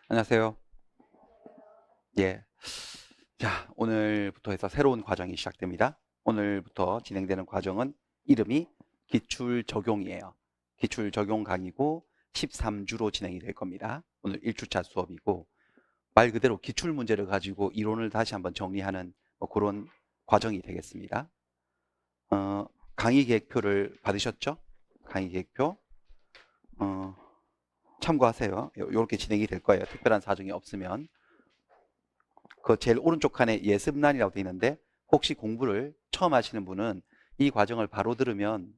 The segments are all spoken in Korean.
안녕하세요. 예. 자, 오늘부터 해서 새로운 과정이 시작됩니다. 오늘부터 진행되는 과정은 이름이 기출 적용이에요. 기출 적용 강의고 13주로 진행이 될 겁니다. 오늘 1주차 수업이고 말 그대로 기출 문제를 가지고 이론을 다시 한번 정리하는 그런 과정이 되겠습니다. 강의 계획표를 받으셨죠? 강의 계획표 참고하세요. 이렇게 진행이 될 거예요. 특별한 사정이 없으면. 그 제일 오른쪽 칸에 예습란이라고 되어 있는데 혹시 공부를 처음 하시는 분은 이 과정을 바로 들으면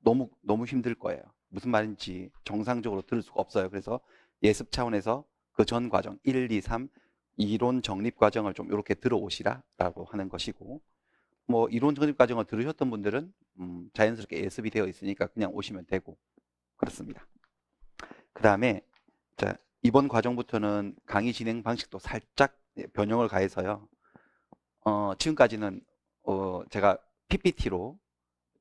너무 힘들 거예요. 무슨 말인지 정상적으로 들을 수가 없어요. 그래서 예습 차원에서 그 전 과정 1, 2, 3 이론 정립 과정을 좀 이렇게 들어오시라라고 하는 것이고, 뭐 이론 정립 과정을 들으셨던 분들은 자연스럽게 예습이 되어 있으니까 그냥 오시면 되고 그렇습니다. 그 다음에 이번 과정부터는 강의 진행 방식도 살짝 변형을 가해서요. 지금까지는 제가 PPT로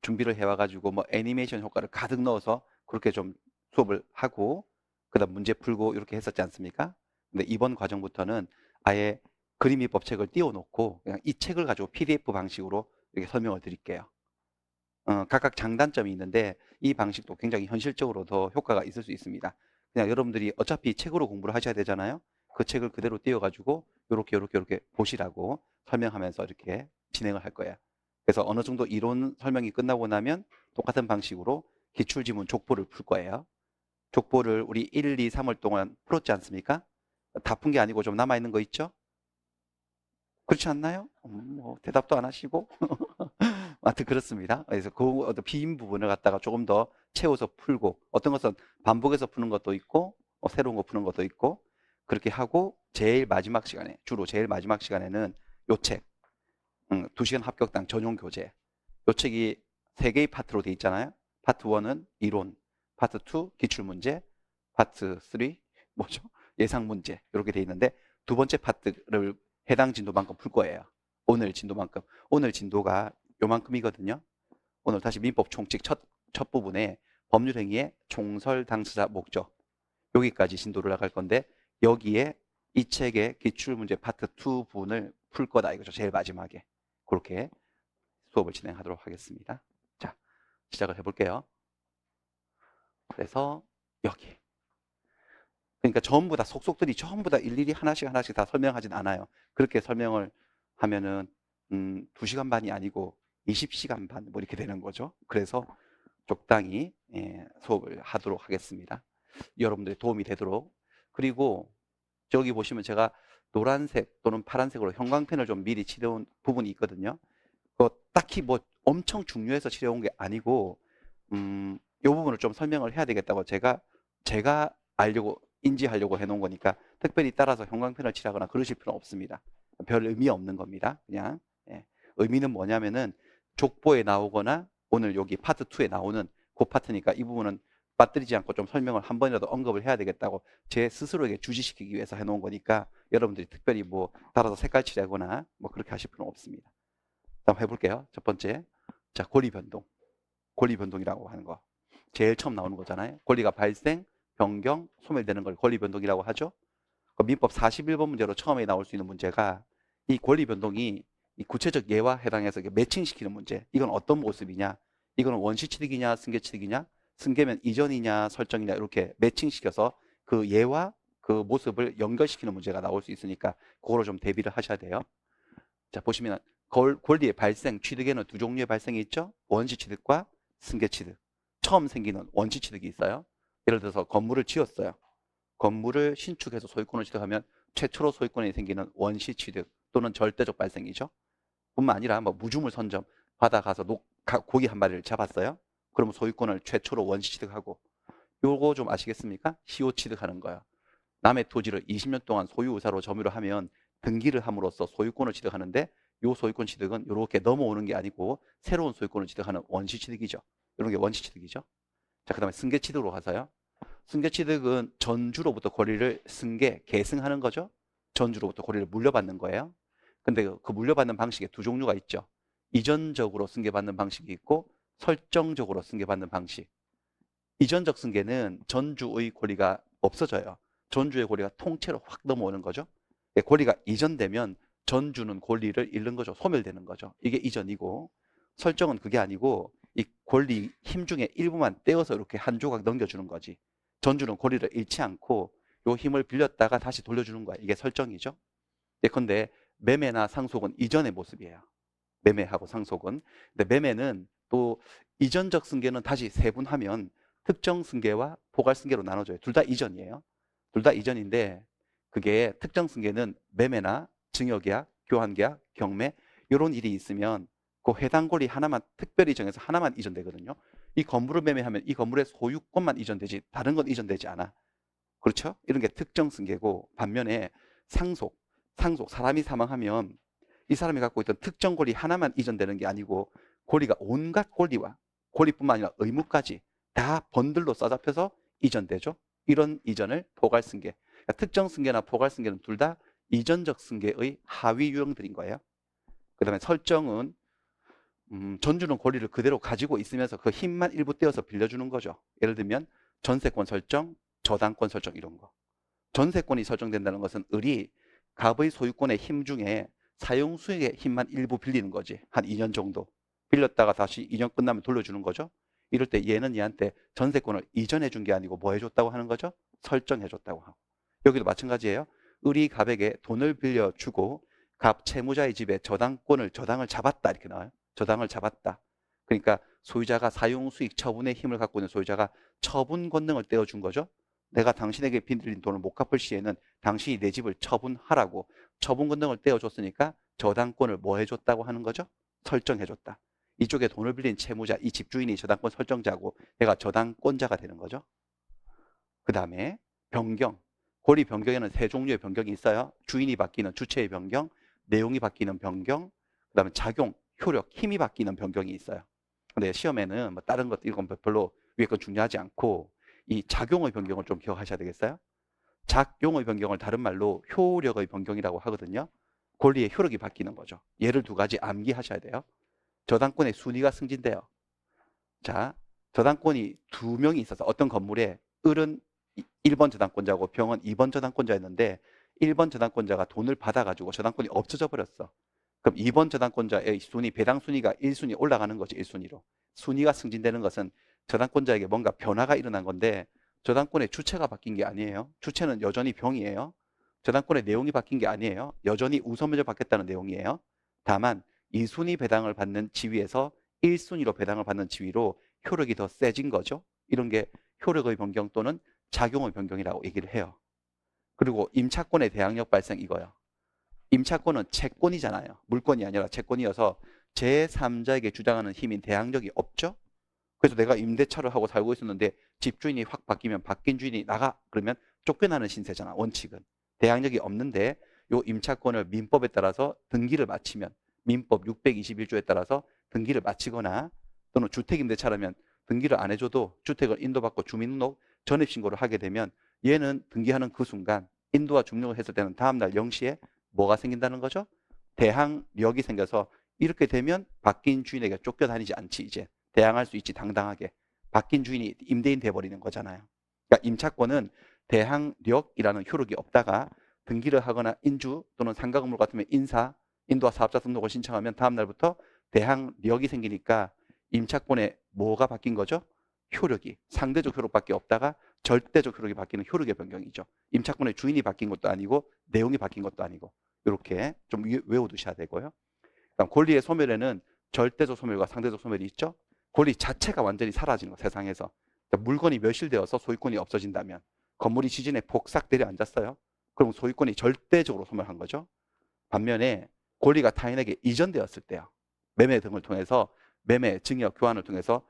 준비를 해와가지고 뭐 애니메이션 효과를 가득 넣어서 그렇게 좀 수업을 하고 그다음 문제 풀고 이렇게 했었지 않습니까? 근데 이번 과정부터는 아예 그림 입법책을 띄워놓고 그냥 이 책을 가지고 PDF 방식으로 이렇게 설명을 드릴게요. 각각 장단점이 있는데 이 방식도 굉장히 현실적으로 더 효과가 있을 수 있습니다. 그냥 여러분들이 어차피 책으로 공부를 하셔야 되잖아요. 그 책을 그대로 띄워가지고 이렇게 보시라고 설명하면서 이렇게 진행을 할 거예요. 그래서 어느 정도 이론 설명이 끝나고 나면 똑같은 방식으로 기출지문 족보를 풀 거예요. 족보를 우리 1, 2, 3월 동안 풀었지 않습니까? 다 푼 게 아니고 좀 남아있는 거 있죠? 그렇지 않나요? 뭐 대답도 안 하시고. 아무튼 그렇습니다. 그래서 그 어떤 빈 부분을 갖다가 조금 더 채워서 풀고 어떤 것은 반복해서 푸는 것도 있고 새로운 거 푸는 것도 있고 그렇게 하고 제일 마지막 시간에 주로 제일 마지막 시간에는 요 책 2시간 합격당 전용 교재 요 책이 3개의 파트로 돼 있잖아요. 파트 1은 이론, 파트 2 기출문제, 파트 3 뭐죠? 예상 문제 이렇게 돼 있는데 두 번째 파트를 해당 진도만큼 풀 거예요. 오늘 진도만큼. 오늘 진도가 요만큼이거든요. 오늘 다시 민법 총칙 첫 부분에 법률행위의 총설 당사자 목적 여기까지 진도를 나갈 건데 여기에 이 책의 기출문제 파트 2 부분을 풀 거다 이거죠. 제일 마지막에. 그렇게 수업을 진행하도록 하겠습니다. 자, 시작을 해볼게요. 그래서 여기. 그러니까 전부 다 속속들이 전부 다 일일이 하나씩 다 설명하진 않아요. 그렇게 설명을 하면은 2시간 반이 아니고 20시간 반 뭐 이렇게 되는 거죠. 그래서 적당히 수업을 하도록 하겠습니다. 여러분들의 도움이 되도록. 그리고 저기 보시면 제가 노란색 또는 파란색으로 형광펜을 좀 미리 칠해온 부분이 있거든요. 딱히 뭐 엄청 중요해서 칠해온 게 아니고 이 부분을 좀 설명을 해야 되겠다고 제가 알려고 인지하려고 해놓은 거니까 특별히 따라서 형광펜을 칠하거나 그러실 필요는 없습니다. 별 의미 없는 겁니다. 그냥 의미는 뭐냐면은 족보에 나오거나 오늘 여기 파트 2에 나오는 그 파트니까 이 부분은 빠뜨리지 않고 좀 설명을 한 번이라도 언급을 해야 되겠다고 제 스스로에게 주지시키기 위해서 해놓은 거니까 여러분들이 특별히 뭐 따라서 색깔 칠하거나 뭐 그렇게 하실 필요는 없습니다. 한번 해볼게요. 첫 번째, 자 권리 변동, 권리 변동이라고 하는 거 제일 처음 나오는 거잖아요. 권리가 발생, 변경, 소멸되는 걸 권리 변동이라고 하죠. 민법 41번 문제로 처음에 나올 수 있는 문제가 이 권리 변동이 이 구체적 예와 해당해서 매칭시키는 문제. 이건 어떤 모습이냐? 이거는 원시 취득이냐, 승계 취득이냐? 승계면 이전이냐, 설정이냐 이렇게 매칭시켜서 그 예와 그 모습을 연결시키는 문제가 나올 수 있으니까 그거를 좀 대비를 하셔야 돼요. 자, 보시면 권리의 발생, 취득에는 두 종류의 발생이 있죠. 원시 취득과 승계 취득. 처음 생기는 원시 취득이 있어요. 예를 들어서 건물을 지었어요. 건물을 신축해서 소유권을 취득하면 최초로 소유권이 생기는 원시 취득 또는 절대적 발생이죠. 뿐만 아니라 뭐 무주물 선점 바다 가서 고기 한 마리를 잡았어요. 그러면 소유권을 최초로 원시 취득하고 요거 좀 아시겠습니까? 시효 취득하는 거예요. 남의 토지를 20년 동안 소유의사로 점유를 하면 등기를 함으로써 소유권을 취득하는데 요 소유권 취득은 이렇게 넘어오는 게 아니고 새로운 소유권을 취득하는 원시 취득이죠. 이런 게 원시 취득이죠. 자, 그다음에 승계 취득으로 가서요. 승계 취득은 전주로부터 권리를 계승하는 거죠. 전주로부터 권리를 물려받는 거예요. 근데 그 물려받는 방식에 두 종류가 있죠. 이전적으로 승계받는 방식이 있고 설정적으로 승계받는 방식. 이전적 승계는 전주의 권리가 없어져요. 전주의 권리가 통째로 확 넘어오는 거죠. 권리가 이전되면 전주는 권리를 잃는 거죠. 소멸되는 거죠. 이게 이전이고, 설정은 그게 아니고 이 권리 힘 중에 일부만 떼어서 이렇게 한 조각 넘겨주는 거지. 전주는 권리를 잃지 않고 요 힘을 빌렸다가 다시 돌려주는 거야. 이게 설정이죠. 예컨대 매매나 상속은 이전의 모습이에요. 매매하고 상속은. 근데 매매는 또 이전적 승계는 다시 세분하면 특정 승계와 포괄 승계로 나눠져요. 둘 다 이전이에요. 둘 다 이전인데 그게 특정 승계는 매매나 증여계약, 교환계약, 경매 이런 일이 있으면 그 해당 권리 하나만 특별히 정해서 하나만 이전되거든요. 이 건물을 매매하면 이 건물의 소유권만 이전되지 다른 건 이전되지 않아. 그렇죠? 이런 게 특정 승계고 반면에 상속 사람이 사망하면 이 사람이 갖고 있던 특정 권리 하나만 이전되는 게 아니고 권리가 온갖 권리와 권리뿐만 아니라 의무까지 다 번들로 싸잡혀서 이전되죠. 이런 이전을 포괄승계. 그러니까 특정 승계나 포괄승계는 둘 다 이전적 승계의 하위 유형들인 거예요. 그 다음에 설정은 전주는 권리를 그대로 가지고 있으면서 그 힘만 일부 떼어서 빌려주는 거죠. 예를 들면 전세권 설정, 저당권 설정 이런 거. 전세권이 설정된다는 것은 을이 갑의 소유권의 힘 중에 사용 수익의 힘만 일부 빌리는 거지. 한 2년 정도. 빌렸다가 다시 2년 끝나면 돌려주는 거죠. 이럴 때 얘는 얘한테 전세권을 이전해 준 게 아니고 뭐 해줬다고 하는 거죠? 설정해 줬다고 하고. 여기도 마찬가지예요. 을이 갑에게 돈을 빌려주고 갑 채무자의 집에 저당을 잡았다 이렇게 나와요. 저당을 잡았다. 그러니까 소유자가 사용 수익 처분의 힘을 갖고 있는 소유자가 처분 권능을 떼어준 거죠. 내가 당신에게 빌린 돈을 못 갚을 시에는 당신이 내 집을 처분하라고 처분 권능을 떼어줬으니까 저당권을 뭐 해줬다고 하는 거죠? 설정해줬다. 이쪽에 돈을 빌린 채무자, 이 집주인이 저당권 설정자고 얘가 저당권자가 되는 거죠. 그 다음에 변경. 권리 변경에는 세 종류의 변경이 있어요. 주인이 바뀌는 주체의 변경, 내용이 바뀌는 변경, 그 다음에 작용, 효력, 힘이 바뀌는 변경이 있어요. 근데 시험에는 뭐 다른 것 이건 별로 위에 건 중요하지 않고 이 작용의 변경을 좀 기억하셔야 되겠어요. 작용의 변경을 다른 말로 효력의 변경이라고 하거든요. 권리의 효력이 바뀌는 거죠. 예를 두 가지 암기하셔야 돼요. 저당권의 순위가 승진돼요. 자, 저당권이 두 명이 있어서 어떤 건물에 을은 1번 저당권자고 병은 2번 저당권자였는데 1번 저당권자가 돈을 받아가지고 저당권이 없어져 버렸어. 그럼 2번 저당권자의 순위, 배당 순위가 1순위 올라가는 거죠. 1순위로. 순위가 승진되는 것은 저당권자에게 뭔가 변화가 일어난 건데 저당권의 주체가 바뀐 게 아니에요. 주체는 여전히 병이에요. 저당권의 내용이 바뀐 게 아니에요. 여전히 우선면제 받겠다는 내용이에요. 다만 2순위 배당을 받는 지위에서 1순위로 배당을 받는 지위로 효력이 더 세진 거죠. 이런 게 효력의 변경 또는 작용의 변경이라고 얘기를 해요. 그리고 임차권의 대항력 발생 이거요. 임차권은 채권이잖아요. 물권이 아니라 채권이어서 제3자에게 주장하는 힘인 대항력이 없죠. 그래서 내가 임대차를 하고 살고 있었는데 집주인이 확 바뀌면 바뀐 주인이 나가 그러면 쫓겨나는 신세잖아. 원칙은. 대항력이 없는데 요 임차권을 민법에 따라서 등기를 마치면 민법 621조에 따라서 등기를 마치거나 또는 주택임대차라면 등기를 안 해줘도 주택을 인도받고 주민등록 전입신고를 하게 되면 얘는 등기하는 그 순간 인도와 중력을 했을 때는 다음날 0시에 뭐가 생긴다는 거죠? 대항력이 생겨서 이렇게 되면 바뀐 주인에게 쫓겨다니지 않지 이제. 대항할 수 있지 당당하게. 바뀐 주인이 임대인 돼버리는 거잖아요. 그러니까 임차권은 대항력이라는 효력이 없다가 등기를 하거나 인주 또는 상가 건물 같으면 인도와 사업자 등록을 신청하면 다음 날부터 대항력이 생기니까 임차권에 뭐가 바뀐 거죠? 효력이. 상대적 효력밖에 없다가 절대적 효력이 바뀌는 효력의 변경이죠. 임차권의 주인이 바뀐 것도 아니고 내용이 바뀐 것도 아니고 이렇게 좀 외워두셔야 되고요. 그다음 권리의 소멸에는 절대적 소멸과 상대적 소멸이 있죠. 권리 자체가 완전히 사라지는 거 세상에서. 그러니까 물건이 멸실되어서 소유권이 없어진다면 건물이 지진에 폭삭 내려앉았어요. 그럼 소유권이 절대적으로 소멸한 거죠. 반면에 권리가 타인에게 이전되었을 때요. 매매 등을 통해서 매매, 증여, 교환을 통해서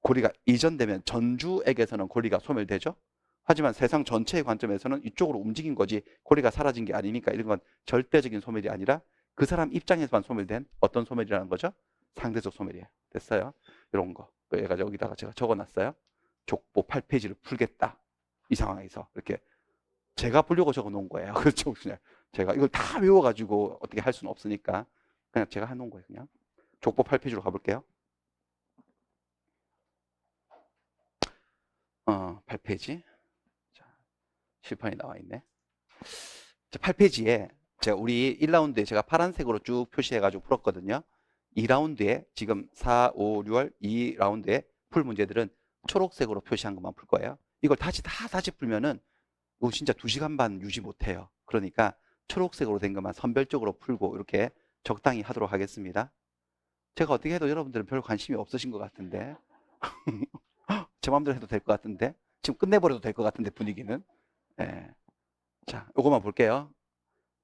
권리가 이전되면 전주에게서는 권리가 소멸되죠. 하지만 세상 전체의 관점에서는 이쪽으로 움직인 거지 권리가 사라진 게 아니니까 이런 건 절대적인 소멸이 아니라 그 사람 입장에서만 소멸된 어떤 소멸이라는 거죠? 상대적 소멸이에요. 됐어요? 이런 거. 그래서 여기다가 제가 적어놨어요. 족보 8페이지를 풀겠다. 이 상황에서 이렇게 제가 풀려고 적어놓은 거예요. 그렇죠? 그냥 제가 이걸 다 외워가지고 어떻게 할 수는 없으니까 그냥 제가 해놓은 거예요. 그냥 족보 8페이지로 가볼게요. 8페이지. 자, 실판이 나와 있네. 8페이지에 제가 우리 1라운드에 제가 파란색으로 쭉 표시해가지고 풀었거든요. 2라운드에 지금 4, 5, 6월 2라운드에 풀 문제들은 초록색으로 표시한 것만 풀 거예요. 이걸 다시 풀면은 이거 진짜 2시간 반 유지 못해요. 그러니까 초록색으로 된 것만 선별적으로 풀고 이렇게 적당히 하도록 하겠습니다. 제가 어떻게 해도 여러분들은 별 관심이 없으신 것 같은데 제 마음대로 해도 될 것 같은데 지금 끝내버려도 될 것 같은데 분위기는. 네. 자, 요거만 볼게요.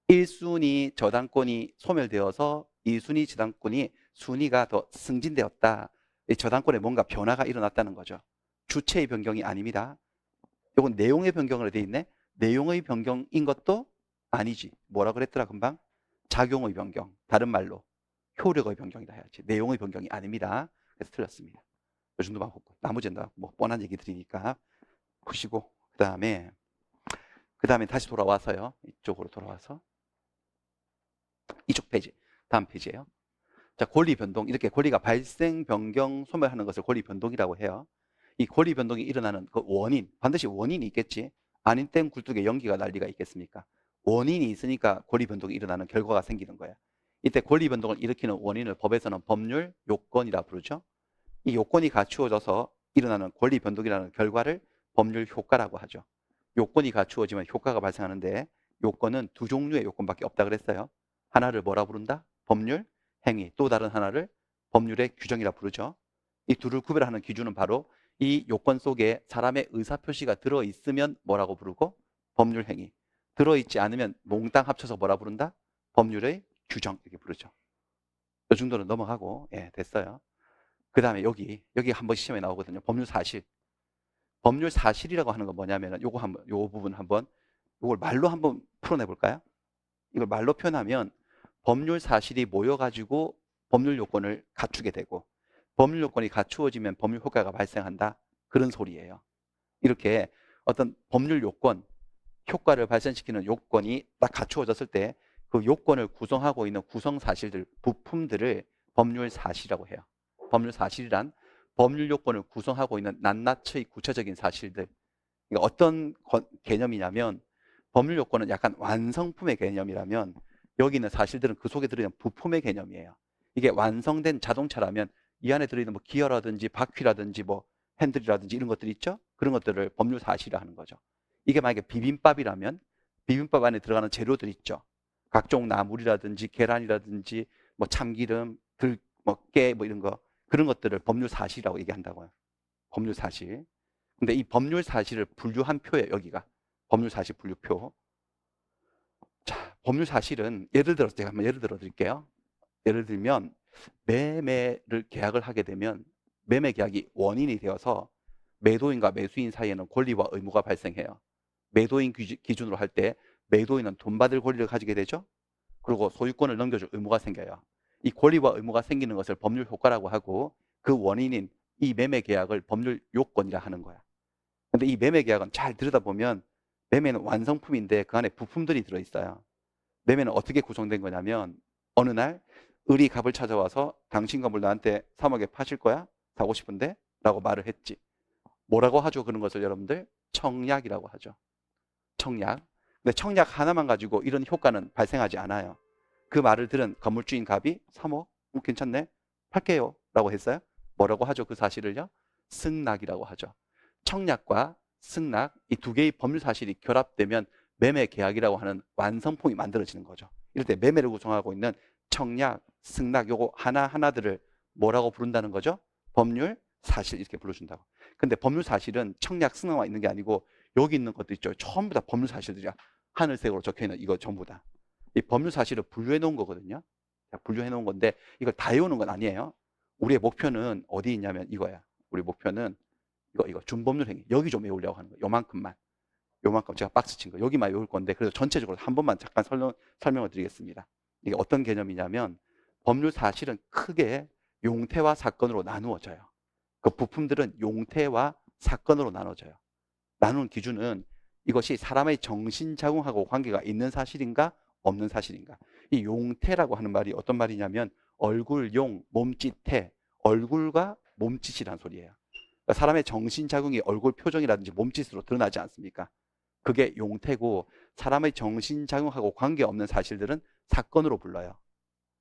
1순위 저당권이 소멸되어서 2순위 저당권이 순위가 더 승진되었다. 이 저당권에 뭔가 변화가 일어났다는 거죠. 주체의 변경이 아닙니다. 이건 내용의 변경으로 되어 있네. 내용의 변경인 것도 아니지. 뭐라 그랬더라 금방? 작용의 변경. 다른 말로 효력의 변경이다 해야지. 내용의 변경이 아닙니다. 그래서 틀렸습니다. 이 정도만 보고 나머지는 다 뭐 뻔한 얘기 드리니까 보시고 그 다음에 다시 돌아와서요. 이쪽으로 돌아와서 이쪽 페이지, 다음 페이지예요. 자, 권리 변동. 이렇게 권리가 발생, 변경, 소멸하는 것을 권리 변동이라고 해요. 이 권리 변동이 일어나는 그 원인, 반드시 원인이 있겠지. 아닌 땐 굴뚝에 연기가 날 리가 있겠습니까? 원인이 있으니까 권리 변동이 일어나는 결과가 생기는 거야. 이때 권리 변동을 일으키는 원인을 법에서는 법률 요건이라 부르죠. 이 요건이 갖추어져서 일어나는 권리 변동이라는 결과를 법률 효과라고 하죠. 요건이 갖추어지면 효과가 발생하는데 요건은 두 종류의 요건밖에 없다 그랬어요. 하나를 뭐라 부른다? 법률 행위. 또 다른 하나를 법률의 규정이라 부르죠. 이 둘을 구별하는 기준은 바로 이 요건 속에 사람의 의사표시가 들어있으면 뭐라고 부르고? 법률 행위. 들어있지 않으면 몽땅 합쳐서 뭐라 부른다? 법률의 규정 이렇게 부르죠. 이 정도는 넘어가고 예, 됐어요. 그 다음에 여기 한번 시험에 나오거든요. 법률 사실. 법률 사실이라고 하는 건 뭐냐면 요 부분 한번 이걸 말로 한번 풀어내 볼까요? 이걸 말로 표현하면 법률 사실이 모여가지고 법률 요건을 갖추게 되고 법률 요건이 갖추어지면 법률 효과가 발생한다. 그런 소리예요. 이렇게 어떤 법률 요건, 효과를 발생시키는 요건이 딱 갖추어졌을 때 그 요건을 구성하고 있는 구성 사실들, 부품들을 법률 사실이라고 해요. 법률 사실이란 법률 요건을 구성하고 있는 낱낱의 구체적인 사실들. 그러니까 어떤 개념이냐면 법률 요건은 약간 완성품의 개념이라면 여기 있는 사실들은 그 속에 들어있는 부품의 개념이에요. 이게 완성된 자동차라면 이 안에 들어있는 뭐 기어라든지 바퀴라든지 뭐 핸들이라든지 이런 것들이 있죠. 그런 것들을 법률 사실이라 하는 거죠. 이게 만약에 비빔밥이라면 비빔밥 안에 들어가는 재료들 있죠. 각종 나물이라든지 계란이라든지 뭐 참기름, 깨 뭐 이런 거 그런 것들을 법률 사실이라고 얘기한다고요. 법률 사실. 근데 이 법률 사실을 분류한 표예요. 여기가 법률 사실 분류표. 자, 법률 사실은 예를 들어서 제가 한번 예를 들어 드릴게요. 예를 들면 매매를 계약을 하게 되면 매매 계약이 원인이 되어서 매도인과 매수인 사이에는 권리와 의무가 발생해요. 매도인 기준으로 할 때 매도인은 돈 받을 권리를 가지게 되죠. 그리고 소유권을 넘겨줄 의무가 생겨요. 이 권리와 의무가 생기는 것을 법률 효과라고 하고 그 원인인 이 매매 계약을 법률 요건이라 하는 거야. 근데 이 매매 계약은 잘 들여다보면 매매는 완성품인데 그 안에 부품들이 들어있어요. 매매는 어떻게 구성된 거냐면 어느 날 을이 갑을 찾아와서 당신 건물 나한테 3억에 파실 거야? 사고 싶은데? 라고 말을 했지. 뭐라고 하죠? 그런 것을 여러분들? 청약이라고 하죠. 청약. 근데 청약 하나만 가지고 이런 효과는 발생하지 않아요. 그 말을 들은 건물주인 갑이 3억? 괜찮네? 팔게요. 라고 했어요. 뭐라고 하죠? 그 사실을요? 승낙이라고 하죠. 청약과 승낙, 이 두 개의 법률 사실이 결합되면 매매 계약이라고 하는 완성품이 만들어지는 거죠. 이럴 때 매매를 구성하고 있는 청약, 승낙 요거 하나하나들을 뭐라고 부른다는 거죠? 법률 사실 이렇게 불러준다고. 근데 법률 사실은 청약, 승낙만 있는 게 아니고 여기 있는 것도 있죠. 전부 다 법률 사실들이야. 하늘색으로 적혀있는 이거 전부 다. 이 법률 사실을 분류해 놓은 거거든요. 분류해 놓은 건데 이걸 다 외우는 건 아니에요. 우리의 목표는 어디 있냐면 이거야. 우리 목표는 이거 준법률 행위. 여기 좀 외우려고 하는 거예요. 요만큼만. 요만큼 제가 박스 친 거. 여기만 외울 건데 그래서 전체적으로 한 번만 잠깐 설명을 드리겠습니다. 이게 어떤 개념이냐면 법률 사실은 크게 용태와 사건으로 나누어져요. 그 부품들은 용태와 사건으로 나눠져요. 나누는 기준은 이것이 사람의 정신작용하고 관계가 있는 사실인가 없는 사실인가. 이 용태라고 하는 말이 어떤 말이냐면 얼굴용, 몸짓태, 얼굴과 몸짓이란 소리예요. 그러니까 사람의 정신작용이 얼굴 표정이라든지 몸짓으로 드러나지 않습니까? 그게 용태고 사람의 정신작용하고 관계없는 사실들은 사건으로 불러요.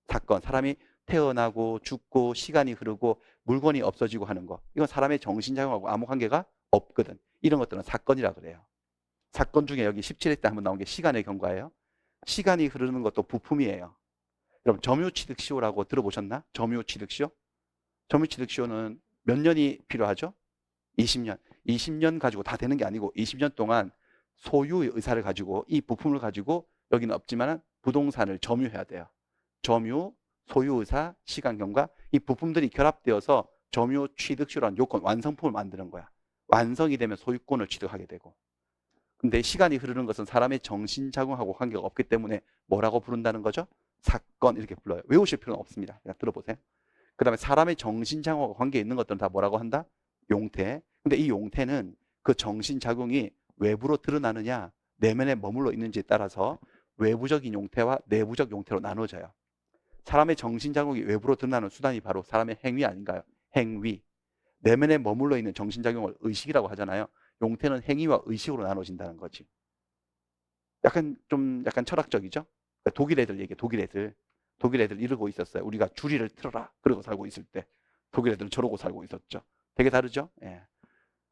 사건. 사람이 태어나고 죽고 시간이 흐르고 물건이 없어지고 하는 거. 이건 사람의 정신작용하고 아무 관계가 없거든. 이런 것들은 사건이라 그래요. 사건 중에 여기 17회 때 한번 나온 게 시간의 경과예요. 시간이 흐르는 것도 부품이에요. 여러분 점유취득시효라고 들어보셨나? 점유취득시효? 점유취득시효는 몇 년이 필요하죠? 20년. 20년 가지고 다 되는 게 아니고 20년 동안 소유의 의사를 가지고 이 부품을 가지고 여기는 없지만 부동산을 점유해야 돼요. 점유, 소유의사, 시간경과 이 부품들이 결합되어서 점유취득시효라는 요건, 완성품을 만드는 거야. 완성이 되면 소유권을 취득하게 되고. 근데 시간이 흐르는 것은 사람의 정신작용하고 관계가 없기 때문에 뭐라고 부른다는 거죠? 사건 이렇게 불러요. 외우실 필요는 없습니다. 그냥 들어보세요. 그 다음에 사람의 정신작용하고 관계에 있는 것들은 다 뭐라고 한다? 용태. 근데 이 용태는 그 정신작용이 외부로 드러나느냐 내면에 머물러 있는지에 따라서 외부적인 용태와 내부적 용태로 나눠져요. 사람의 정신작용이 외부로 드러나는 수단이 바로 사람의 행위 아닌가요? 행위. 내면에 머물러 있는 정신작용을 의식이라고 하잖아요. 용태는 행위와 의식으로 나눠진다는 거지. 약간 철학적이죠? 독일 애들 얘기해. 독일 애들 이러고 있었어요. 우리가 주리를 틀어라. 그러고 살고 있을 때 독일 애들은 저러고 살고 있었죠. 되게 다르죠? 예.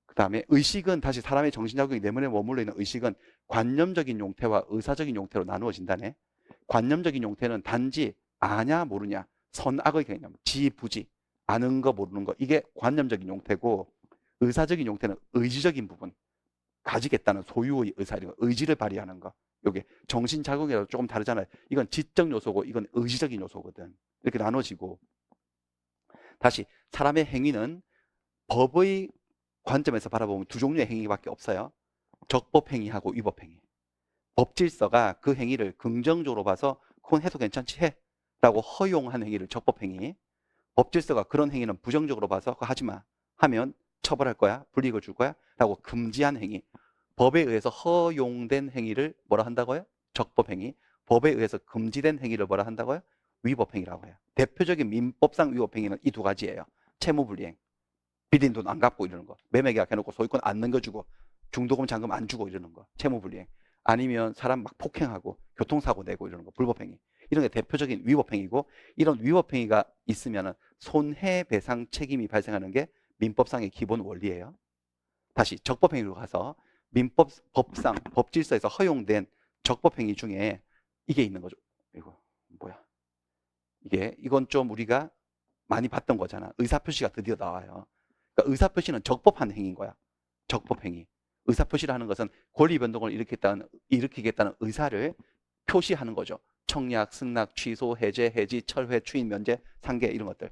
그 다음에 의식은 다시 사람의 정신작용이 내면에 머물러 있는 의식은 관념적인 용태와 의사적인 용태로 나누어진다네. 관념적인 용태는 단지 아냐 모르냐 선악의 개념, 지부지 아는 거 모르는 거 이게 관념적인 용태고 의사적인 용태는 의지적인 부분 가지겠다는 소유의 의사, 의지를 발휘하는 거. 이게 정신작용이라도 조금 다르잖아요. 이건 지적 요소고 이건 의지적인 요소거든. 이렇게 나눠지고 다시 사람의 행위는 법의 관점에서 바라보면 두 종류의 행위밖에 없어요. 적법행위하고 위법행위. 법질서가 그 행위를 긍정적으로 봐서 그건 해도 괜찮지 해 라고 허용한 행위를 적법행위. 법질서가 그런 행위는 부정적으로 봐서 그거 하지 마 하면 처벌할 거야 불이익을 줄 거야 라고 금지한 행위. 법에 의해서 허용된 행위를 뭐라 한다고요? 적법행위. 법에 의해서 금지된 행위를 뭐라 한다고요? 위법행위라고 해요. 대표적인 민법상 위법행위는 이 두 가지예요. 채무불이행, 빚인 돈 안 갚고 이러는 거, 매매계약 해놓고 소유권 안 넘겨주고 중도금 잔금 안 주고 이러는 거, 채무불이행. 아니면 사람 막 폭행하고 교통사고 내고 이러는 거, 불법행위. 이런 게 대표적인 위법행위고 이런 위법행위가 있으면 손해배상 책임이 발생하는 게 민법상의 기본 원리예요. 다시 적법행위로 가서 법상, 법질서에서 허용된 적법행위 중에 이게 있는 거죠. 이거 뭐야? 이건 좀 우리가 많이 봤던 거잖아. 의사표시가 드디어 나와요. 그러니까 의사표시는 적법한 행위인 거야. 적법행위. 의사표시를 하는 것은 권리변동을 일으키겠다는 의사를 표시하는 거죠. 청약, 승낙, 취소, 해제, 해지, 철회, 추인, 면제, 상계 이런 것들.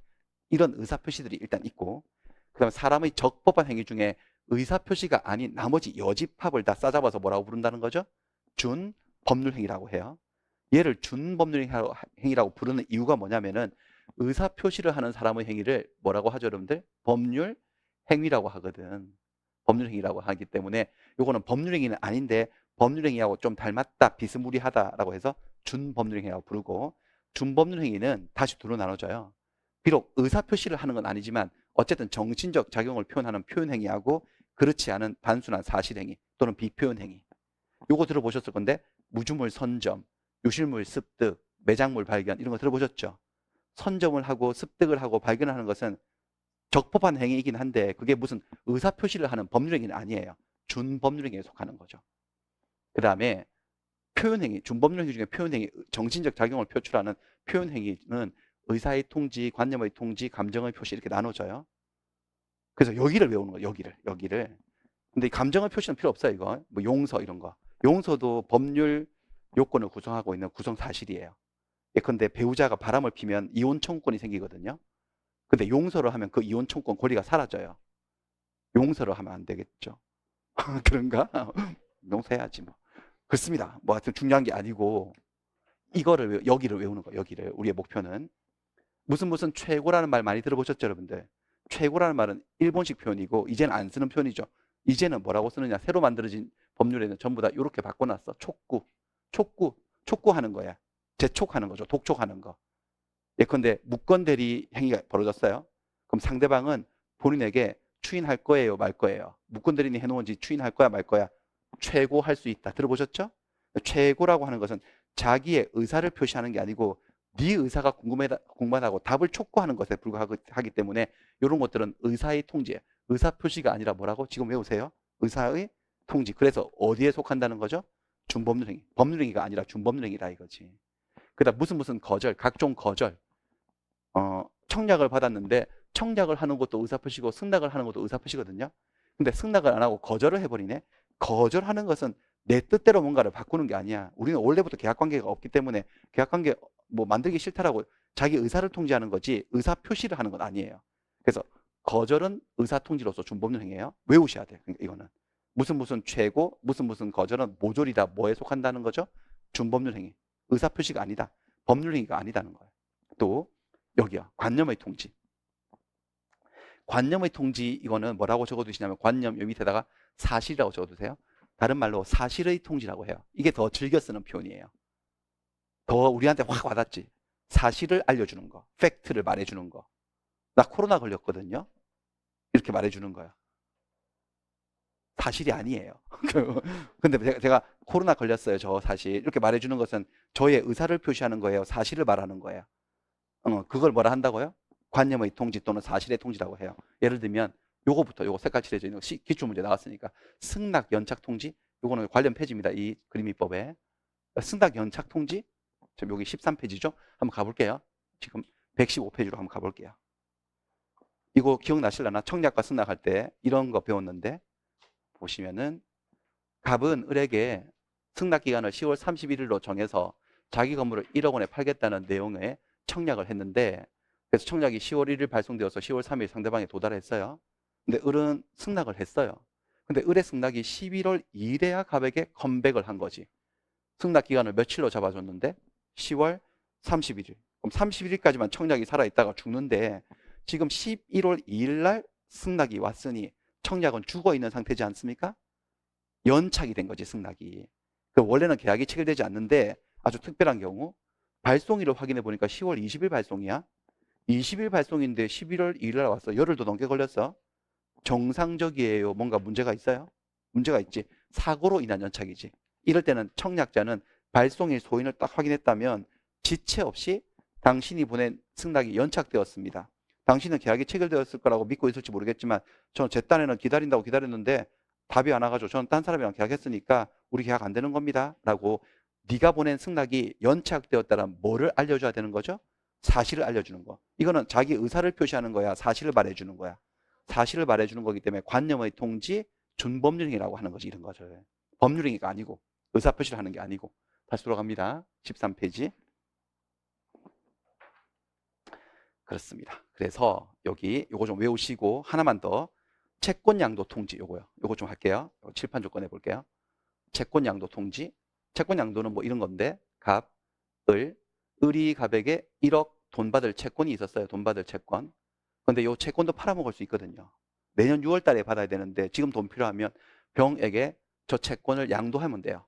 이런 의사표시들이 일단 있고 그 다음에 사람의 적법한 행위 중에 의사표시가 아닌 나머지 여집합을 다 싸잡아서 뭐라고 부른다는 거죠? 준법률행위라고 해요. 얘를 준법률행위라고 부르는 이유가 뭐냐면은 의사표시를 하는 사람의 행위를 뭐라고 하죠, 여러분들? 법률행위라고 하거든. 법률행위라고 하기 때문에 요거는 법률행위는 아닌데 법률행위하고 좀 닮았다, 비스무리하다라고 해서 준법률행위라고 부르고 준법률행위는 다시 두로 나눠져요. 비록 의사표시를 하는 건 아니지만 어쨌든 정신적 작용을 표현하는 표현행위하고 그렇지 않은 단순한 사실행위 또는 비표현행위. 요거 들어보셨을 건데 무주물 선점, 유실물 습득, 매장물 발견 이런 거 들어보셨죠? 선점을 하고 습득을 하고 발견하는 것은 적법한 행위이긴 한데 그게 무슨 의사표시를 하는 법률행위는 아니에요. 준법률행위에 속하는 거죠. 그 다음에 표현행위, 준법률행위 중에 표현행위, 정신적 작용을 표출하는 표현행위는 의사의 통지, 관념의 통지, 감정의 표시 이렇게 나눠져요. 그래서 여기를 외우는 거예요. 여기를. 근데 감정의 표시는 필요 없어요. 이거 뭐 용서 이런 거. 용서도 법률 요건을 구성하고 있는 구성 사실이에요. 예컨대 배우자가 바람을 피면 이혼 청구권이 생기거든요. 근데 용서를 하면 그 이혼 청구권 권리가 사라져요. 용서를 하면 안 되겠죠. 그런가? 용서해야지 뭐. 그렇습니다. 뭐 하여튼 중요한 게 아니고 여기를 외우는 거예요. 여기를. 우리의 목표는 무슨 최고라는 말 많이 들어보셨죠, 여러분들? 최고라는 말은 일본식 표현이고 이제는 안 쓰는 표현이죠. 이제는 뭐라고 쓰느냐? 새로 만들어진 법률에는 전부 다 이렇게 바꿔놨어. 촉구하는 거야. 재촉하는 거죠. 독촉하는 거. 예컨대 무권 대리 행위가 벌어졌어요. 그럼 상대방은 본인에게 추인할 거예요, 말 거예요. 무권 대리인이 해놓은지 추인할 거야, 말 거야. 최고할 수 있다. 들어보셨죠? 최고라고 하는 것은 자기의 의사를 표시하는 게 아니고 네 의사가 궁금하다고 답을 촉구하는 것에 불과하기 때문에 이런 것들은 의사의 통제, 의사 표시가 아니라 뭐라고? 지금 외우세요. 의사의 통지. 그래서 어디에 속한다는 거죠? 준법률행위. 법률행위가 아니라 준법률행위다 이거지. 그다음 무슨 거절, 각종 거절. 청약을 받았는데 청약을 하는 것도 의사표시고 승낙을 하는 것도 의사표시거든요. 근데 승낙을 안 하고 거절을 해버리네. 거절하는 것은 내 뜻대로 뭔가를 바꾸는 게 아니야. 우리는 원래부터 계약관계가 없기 때문에 계약관계 뭐 만들기 싫다라고 자기 의사를 통지하는 거지 의사표시를 하는 건 아니에요. 그래서 거절은 의사통지로서 준법률 행위예요. 외우셔야 돼요. 그러니까 이거는 무슨 최고 무슨 거절은 모조리다 뭐에 속한다는 거죠? 준법률 행위. 의사표시가 아니다. 법률 행위가 아니다는 거예요. 또 여기요. 관념의 통지. 관념의 통지 이거는 뭐라고 적어두시냐면 관념 요 밑에다가 사실이라고 적어두세요. 다른 말로 사실의 통지라고 해요. 이게 더 즐겨 쓰는 표현이에요. 더 우리한테 확 와닿지. 사실을 알려주는 거. 팩트를 말해주는 거. 나 코로나 걸렸거든요. 이렇게 말해주는 거야. 사실이 아니에요. 근데 제가 코로나 걸렸어요. 저 사실. 이렇게 말해주는 것은 저의 의사를 표시하는 거예요. 사실을 말하는 거예요. 그걸 뭐라 한다고요? 관념의 통지 또는 사실의 통지라고 해요. 예를 들면 요거부터 요거 색깔 칠해져 있는 기출문제 나왔으니까 승낙 연착 통지 요거는 관련 페이지입니다. 이 그림이법에 승낙 연착 통지 지금 여기 13페이지죠. 한번 가볼게요. 지금 115페이지로 한번 가볼게요. 이거 기억나실라나? 청약과 승낙할 때 이런 거 배웠는데 보시면은 갑은 을에게 승낙 기간을 10월 31일로 정해서 자기 건물을 1억 원에 팔겠다는 내용의 청약을 했는데 그래서 청약이 10월 1일 발송되어서 10월 3일 상대방에 도달했어요. 근데 을은 승낙을 했어요. 근데 을의 승낙이 11월 2일에야 갑에게 컴백을 한 거지. 승낙 기간을 며칠로 잡아줬는데 10월 31일. 그럼 31일까지만 청약이 살아있다가 죽는데 지금 11월 2일 날 승낙이 왔으니 청약은 죽어 있는 상태지 않습니까? 연착이 된 거지 승낙이. 원래는 계약이 체결되지 않는데 아주 특별한 경우 발송일을 확인해 보니까 10월 20일 발송이야. 20일 발송인데 11월 2일 날 왔어. 열흘도 넘게 걸렸어. 정상적이에요. 뭔가 문제가 있어요? 문제가 있지. 사고로 인한 연착이지. 이럴 때는 청약자는 발송일 소인을 딱 확인했다면 지체 없이 당신이 보낸 승낙이 연착되었습니다. 당신은 계약이 체결되었을 거라고 믿고 있을지 모르겠지만 저는 제 딴에는 기다린다고 기다렸는데 답이 안 와가지고 저는 딴 사람이랑 계약했으니까 우리 계약 안 되는 겁니다. 라고 네가 보낸 승낙이 연착되었다는 뭐를 알려줘야 되는 거죠? 사실을 알려주는 거. 이거는 자기 의사를 표시하는 거야. 사실을 말해주는 거야. 사실을 말해주는 거기 때문에 관념의 통지, 준법률행위라고 하는 것이 이런 거죠. 법률행위가 아니고 의사표시를 하는 게 아니고. 다시 돌아갑니다. 13페이지. 그렇습니다. 그래서 여기 요거 좀 외우시고 하나만 더 채권 양도 통지 요거요. 요거 좀 할게요. 칠판 좀 꺼내 볼게요. 채권 양도 통지. 채권 양도는 뭐 이런 건데 갑, 을이 갑에게 1억 돈 받을 채권이 있었어요. 돈 받을 채권. 근데 요 채권도 팔아먹을 수 있거든요. 내년 6월 달에 받아야 되는데 지금 돈 필요하면 병에게 저 채권을 양도하면 돼요.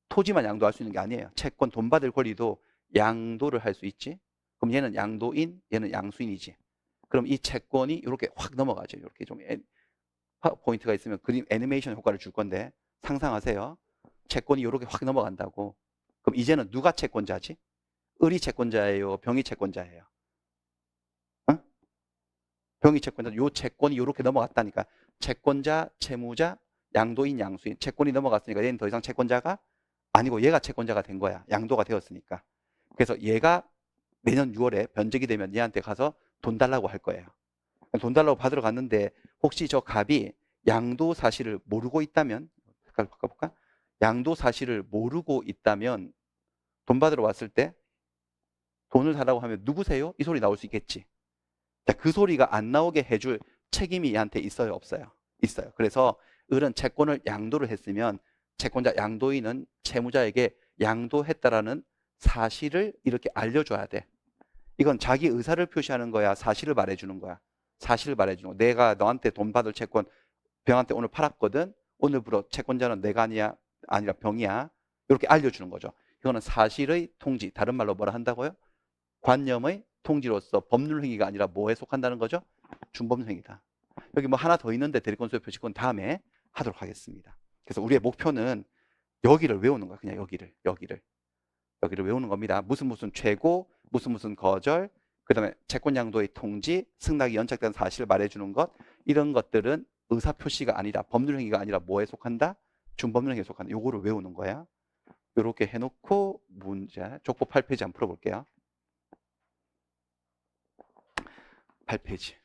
토지만 양도할 수 있는 게 아니에요. 채권 돈 받을 권리도 양도를 할 수 있지. 그럼 얘는 양도인, 얘는 양수인이지. 그럼 이 채권이 이렇게 확 넘어가죠. 이렇게 좀 포인트가 있으면 그림 애니메이션 효과를 줄 건데 상상하세요. 채권이 이렇게 확 넘어간다고. 그럼 이제는 누가 채권자지? 을이 채권자예요? 병이 채권자예요? 응? 병이 채권자. 요 채권이 이렇게 넘어갔다니까. 채권자, 채무자, 양도인, 양수인. 채권이 넘어갔으니까 얘는 더 이상 채권자가 아니고 얘가 채권자가 된 거야. 양도가 되었으니까. 그래서 얘가 내년 6월에 변적이 되면 얘한테 가서 돈 달라고 할 거예요. 돈 달라고 받으러 갔는데 혹시 저 갑이 양도 사실을 모르고 있다면 색깔 바꿔볼까? 양도 사실을 모르고 있다면 돈 받으러 왔을 때 돈을 달라고 하면 누구세요? 이 소리 나올 수 있겠지. 자, 그 소리가 안 나오게 해줄 책임이 얘한테 있어요? 없어요? 있어요. 그래서 을은 채권을 양도를 했으면 채권자 양도인은 채무자에게 양도했다라는 사실을 이렇게 알려줘야 돼. 이건 자기 의사를 표시하는 거야? 사실을 말해주는 거야? 사실을 말해주는 거야. 내가 너한테 돈 받을 채권 병한테 오늘 팔았거든. 오늘부로 채권자는 내가 아니라 병이야. 이렇게 알려주는 거죠. 이거는 사실의 통지. 다른 말로 뭐라 한다고요? 관념의 통지로서 법률 행위가 아니라 뭐에 속한다는 거죠? 준법률 행위다. 여기 뭐 하나 더 있는데 대리건수의 표시권 다음에 하도록 하겠습니다. 그래서 우리의 목표는 여기를 외우는 거야. 그냥 여기를 외우는 겁니다. 무슨 최고, 무슨 거절, 그 다음에 채권 양도의 통지, 승낙이 연착된 사실을 말해주는 것, 이런 것들은 의사표시가 아니라, 법률행위가 아니라 뭐에 속한다? 준법률행위에 속한다. 요거를 외우는 거야. 이렇게 해놓고 문제, 족보 8페이지 한번 풀어볼게요. 8페이지.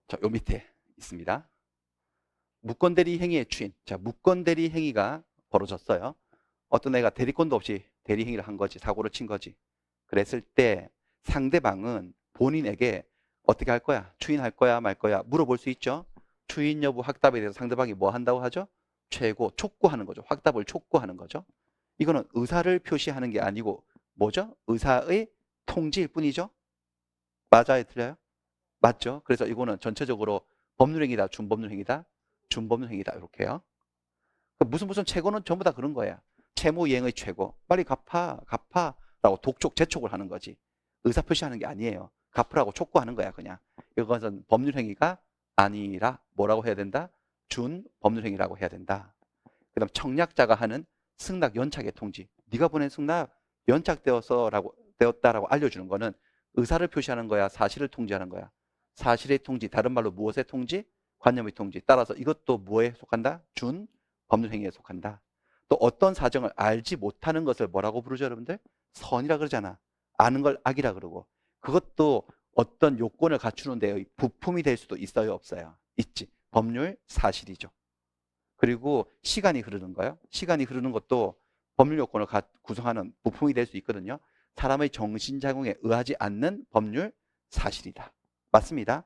자, 요 밑에 있습니다. 무권대리 행위의 추인. 자, 무권대리 행위가 벌어졌어요. 어떤 애가 대리권도 없이 대리 행위를 한 거지. 사고를 친 거지. 그랬을 때 상대방은 본인에게 어떻게 할 거야? 추인할 거야, 말 거야? 물어볼 수 있죠. 추인 여부 확답에 대해서 상대방이 뭐 한다고 하죠? 최고, 촉구하는 거죠. 확답을 촉구하는 거죠. 이거는 의사를 표시하는 게 아니고 뭐죠? 의사의 통지일 뿐이죠. 맞아요, 틀려요? 맞죠? 그래서 이거는 전체적으로 법률행위다, 준법률행위다, 준법률행위다 이렇게요. 무슨 최고는 전부 다 그런 거야. 채무 이행의 최고. 빨리 갚아라고 독촉, 재촉을 하는 거지. 의사표시하는 게 아니에요. 갚으라고 촉구하는 거야, 그냥. 이것은 법률행위가 아니라 뭐라고 해야 된다? 준법률행위라고 해야 된다. 그 다음 청약자가 하는 승낙 연착의 통지. 네가 보낸 승낙 되었다라고 알려주는 거는 의사를 표시하는 거야, 사실을 통지하는 거야. 사실의 통지, 다른 말로 무엇의 통지? 관념의 통지. 따라서 이것도 뭐에 속한다? 준법률행위에 속한다. 또 어떤 사정을 알지 못하는 것을 뭐라고 부르죠, 여러분들? 선이라 그러잖아. 아는 걸 악이라 그러고. 그것도 어떤 요건을 갖추는 데의 부품이 될 수도 있어요, 없어요? 있지. 법률 사실이죠. 그리고 시간이 흐르는 거요. 시간이 흐르는 것도 법률 요건을 구성하는 부품이 될 수 있거든요. 사람의 정신작용에 의하지 않는 법률 사실이다. 맞습니다.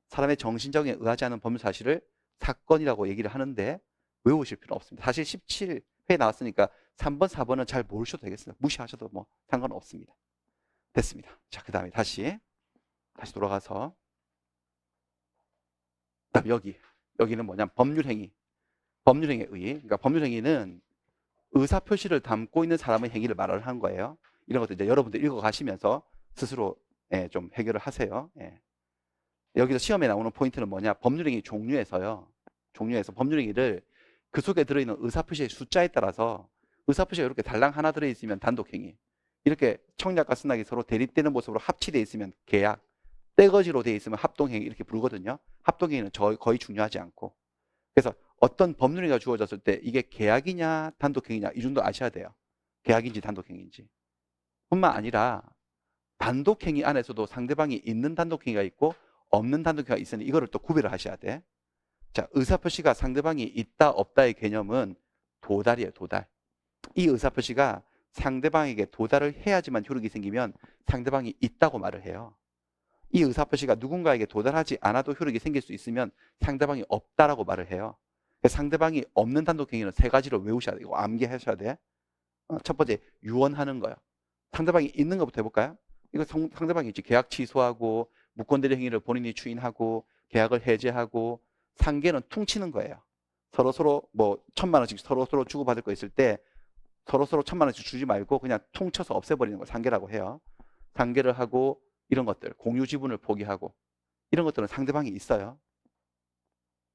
사람의 정신작용에 의하지 않는 법률 사실을 사건이라고 얘기를 하는데 외우실 필요 없습니다. 사실 17회 나왔으니까 3번, 4번은 잘 모르셔도 되겠습니다. 무시하셔도 뭐 상관없습니다. 됐습니다. 자, 그 다음에 다시 돌아가서 그다음 여기는 뭐냐면 법률행위. 법률행위의 의. 그러니까 법률행위는 의사표시를 담고 있는 사람의 행위를 말을 한 거예요. 이런 것도 이제 여러분들 읽어가시면서 스스로 좀 해결을 하세요. 여기서 시험에 나오는 포인트는 뭐냐? 법률행위 종류에서요. 종류에서 법률행위를 그 속에 들어있는 의사표시의 숫자에 따라서 의사표시가 이렇게 달랑 하나 들어있으면 단독행위, 이렇게 청약과 승낙이 서로 대립되는 모습으로 합치되어 있으면 계약, 떼거지로 되어 있으면 합동행위 이렇게 부르거든요. 합동행위는 거의 중요하지 않고. 그래서 어떤 법률행위가 주어졌을 때 이게 계약이냐 단독행위냐 이 정도 아셔야 돼요. 계약인지 단독행위인지. 뿐만 아니라 단독행위 안에서도 상대방이 있는 단독행위가 있고 없는 단독행위가 있으니 이거를 또 구별을 하셔야 돼. 자, 의사표시가 상대방이 있다 없다의 개념은 도달이에요. 도달. 이 의사표시가 상대방에게 도달을 해야지만 효력이 생기면 상대방이 있다고 말을 해요. 이 의사표시가 누군가에게 도달하지 않아도 효력이 생길 수 있으면 상대방이 없다라고 말을 해요. 상대방이 없는 단독행위는 세 가지를 외우셔야 돼요. 이거 암기하셔야 돼. 첫 번째, 유언하는 거예요. 상대방이 있는 것부터 해볼까요? 이거 상대방이 있지. 계약 취소하고 무권대리 행위를 본인이 추인하고 계약을 해제하고, 상계는 퉁치는 거예요. 서로 뭐 1,000만 원씩 서로 주고받을 거 있을 때 서로 1,000만 원씩 주지 말고 그냥 퉁쳐서 없애버리는 걸 상계라고 해요. 상계를 하고 이런 것들, 공유 지분을 포기하고 이런 것들은 상대방이 있어요.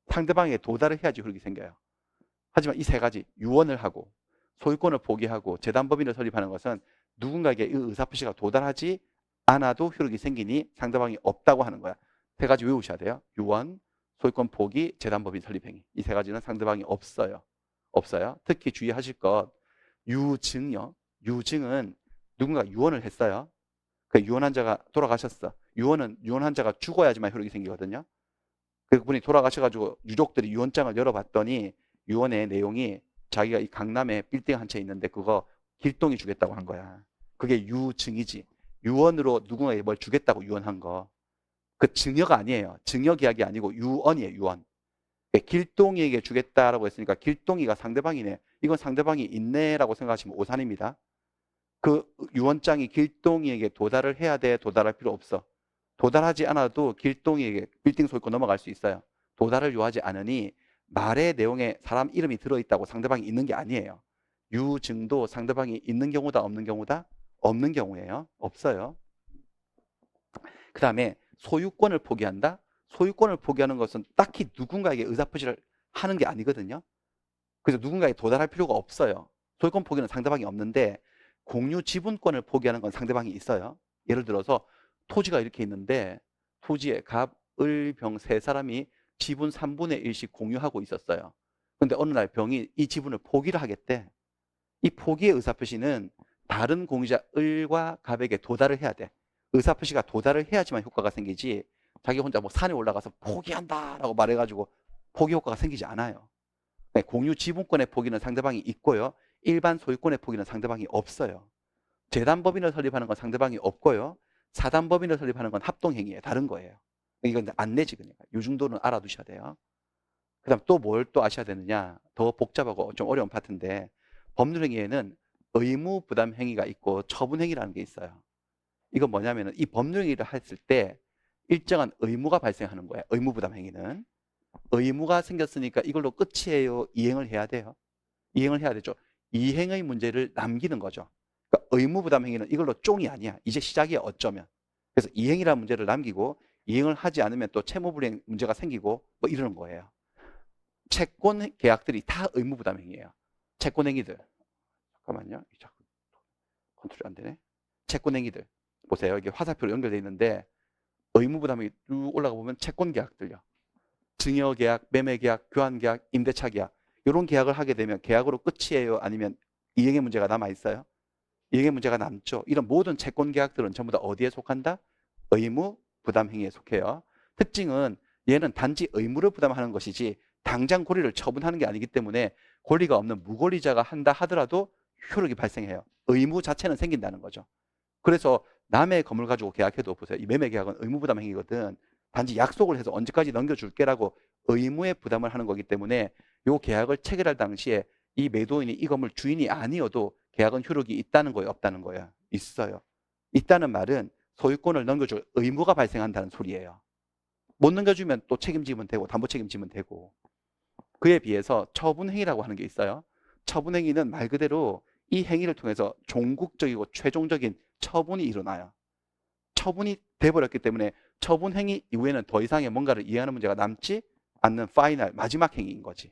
상대방에게 도달을 해야지 효력이 생겨요. 하지만 이 세 가지, 유언을 하고 소유권을 포기하고 재단법인을 설립하는 것은 누군가에게 이 의사표시가 도달하지 않아도 효력이 생기니 상대방이 없다고 하는 거야. 세 가지 외우셔야 돼요. 유언, 소유권 포기, 재단법인 설립행위. 이 세 가지는 상대방이 없어요. 없어요. 특히 주의하실 것, 유증요. 유증은 누군가 유언을 했어요. 그 유언한 자가 돌아가셨어. 유언한 자가 죽어야지만 효력이 생기거든요. 그분이 돌아가셔가지고 유족들이 유언장을 열어봤더니 유언의 내용이 자기가 이 강남에 빌딩 한 채 있는데 그거 길동이 주겠다고 한 거야. 그게 유증이지. 유언으로 누군가에게 뭘 주겠다고 유언한 거. 그 증여가 아니에요. 증여 계약이 아니고 유언이에요. 유언. 길동이에게 주겠다라고 했으니까 길동이가 상대방이네. 이건 상대방이 있네라고 생각하시면 오산입니다. 그 유언장이 길동이에게 도달을 해야 돼? 도달할 필요 없어. 도달하지 않아도 길동이에게 빌딩 소유권 넘어갈 수 있어요. 도달을 요하지 않으니 말의 내용에 사람 이름이 들어있다고 상대방이 있는 게 아니에요. 유증도 상대방이 있는 경우다 없는 경우다? 없는 경우예요. 없어요. 그 다음에 소유권을 포기한다? 소유권을 포기하는 것은 딱히 누군가에게 의사표시를 하는 게 아니거든요. 그래서 누군가에 도달할 필요가 없어요. 소유권 포기는 상대방이 없는데 공유 지분권을 포기하는 건 상대방이 있어요. 예를 들어서 토지가 이렇게 있는데 토지에 갑, 을, 병 세 사람이 지분 3분의 1씩 공유하고 있었어요. 근데 어느 날 병이 이 지분을 포기를 하겠대. 이 포기의 의사표시는 다른 공유자 을과 갑에게 도달을 해야 돼. 의사표시가 도달을 해야지만 효과가 생기지 자기 혼자 뭐 산에 올라가서 포기한다라고 말해가지고 포기 효과가 생기지 않아요. 네, 공유 지분권의 포기는 상대방이 있고요. 일반 소유권의 포기는 상대방이 없어요. 재단법인을 설립하는 건 상대방이 없고요. 사단법인을 설립하는 건 합동행위에 다른 거예요. 이건 안 내지 그냥. 이 정도는 알아두셔야 돼요. 그 다음 또 뭘 또 아셔야 되느냐. 더 복잡하고 좀 어려운 파트인데 법률행위에는 의무부담행위가 있고 처분행위라는 게 있어요. 이건 뭐냐면 이 법률행위를 했을 때 일정한 의무가 발생하는 거예요. 의무부담행위는. 의무가 생겼으니까 이걸로 끝이에요? 이행을 해야 돼요? 이행을 해야 되죠. 이행의 문제를 남기는 거죠. 그러니까 의무부담행위는 이걸로 쫑이 아니야. 이제 시작이야 어쩌면. 그래서 이행이라는 문제를 남기고 이행을 하지 않으면 또 채무불이행 문제가 생기고 뭐 이러는 거예요. 채권 계약들이 다 의무부담행위예요. 채권행위들. 잠깐만요. 자꾸 컨트롤이 안 되네. 채권행위들. 보세요. 이게 화살표로 연결되어 있는데 의무부담행위 쭉 올라가 보면 채권계약들요. 증여계약, 매매계약, 교환계약, 임대차계약 이런 계약을 하게 되면 계약으로 끝이에요? 아니면 이행의 문제가 남아있어요? 이행의 문제가 남죠. 이런 모든 채권계약들은 전부 다 어디에 속한다? 의무부담행위에 속해요. 특징은 얘는 단지 의무를 부담하는 것이지 당장 권리를 처분하는 게 아니기 때문에 권리가 없는 무권리자가 한다 하더라도 효력이 발생해요. 의무 자체는 생긴다는 거죠. 그래서 남의 건물 가지고 계약해도 보세요. 이 매매계약은 의무부담행위거든. 단지 약속을 해서 언제까지 넘겨줄게라고 의무의 부담을 하는 거기 때문에 이 계약을 체결할 당시에 이 매도인이 이 건물 주인이 아니어도 계약은 효력이 있다는 거예요? 없다는 거예요? 있어요. 있다는 말은 소유권을 넘겨줄 의무가 발생한다는 소리예요. 못 넘겨주면 또 책임지면 되고 담보 책임지면 되고. 그에 비해서 처분행위라고 하는 게 있어요. 처분행위는 말 그대로 이 행위를 통해서 종국적이고 최종적인 처분이 일어나요. 처분이 돼버렸기 때문에 처분 행위 이후에는 더 이상의 뭔가를 이해하는 문제가 남지 않는 파이널 마지막 행위인 거지.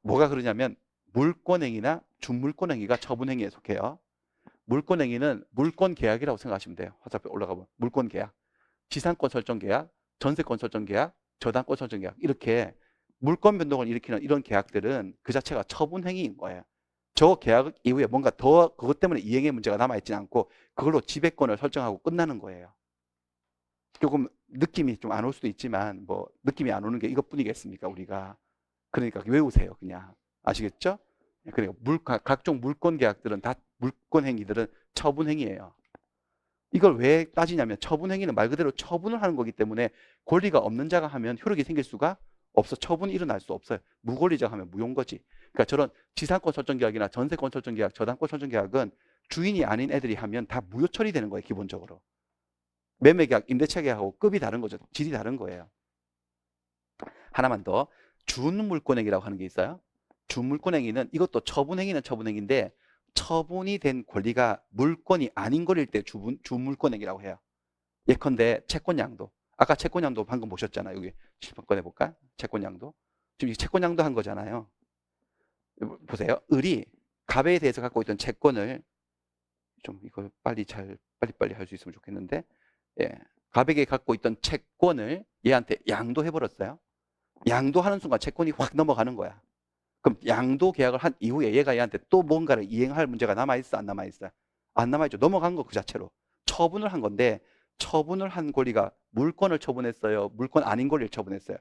뭐가 그러냐면 물권행위나 준물권행위가 처분행위에 속해요. 물권행위는 물권계약이라고 생각하시면 돼요. 화살표 올라가면 물권계약, 지상권 설정계약, 전세권 설정계약, 저당권 설정계약 이렇게 물권 변동을 일으키는 이런 계약들은 그 자체가 처분행위인 거예요. 저 계약 이후에 뭔가 더 그것 때문에 이행의 문제가 남아있지 않고 그걸로 지배권을 설정하고 끝나는 거예요. 조금 느낌이 좀 안 올 수도 있지만 뭐 느낌이 안 오는 게 이것뿐이겠습니까 우리가. 그러니까 외우세요 그냥. 아시겠죠? 그러니까 각종 물권 계약들은 다 물권 행위들은 처분 행위예요. 이걸 왜 따지냐면 처분 행위는 말 그대로 처분을 하는 거기 때문에 권리가 없는 자가 하면 효력이 생길 수가 없어. 처분이 일어날 수 없어요. 무권리자가 하면 무효인 거지. 그러니까 저런 지상권 설정 계약이나 전세권 설정 계약, 저당권 설정 계약은 주인이 아닌 애들이 하면 다 무효 처리되는 거예요, 기본적으로. 매매 계약, 임대차 계약하고 급이 다른 거죠. 질이 다른 거예요. 하나만 더. 준물권행위라고 하는 게 있어요. 준물권행위는 이것도 처분행위는 처분행위인데 처분이 된 권리가 물권이 아닌 거일 때 준물권행위라고 해요. 예컨대 채권양도. 아까 채권양도 방금 보셨잖아요. 여기 실판 꺼내볼까? 채권양도. 지금 이 채권양도 한 거잖아요. 보세요. 을이 갑에 대해서 갖고 있던 채권을 좀 이거 빨리빨리 할 수 있으면 좋겠는데, 예. 갑에게 갖고 있던 채권을 얘한테 양도해 버렸어요. 양도하는 순간 채권이 확 넘어가는 거야. 그럼 양도 계약을 한 이후에 얘가 얘한테 또 뭔가를 이행할 문제가 남아있어? 안 남아있어요? 안 남아있죠. 넘어간 거 그 자체로. 처분을 한 건데 처분을 한 권리가 물권을 처분했어요? 물권 아닌 권리를 처분했어요?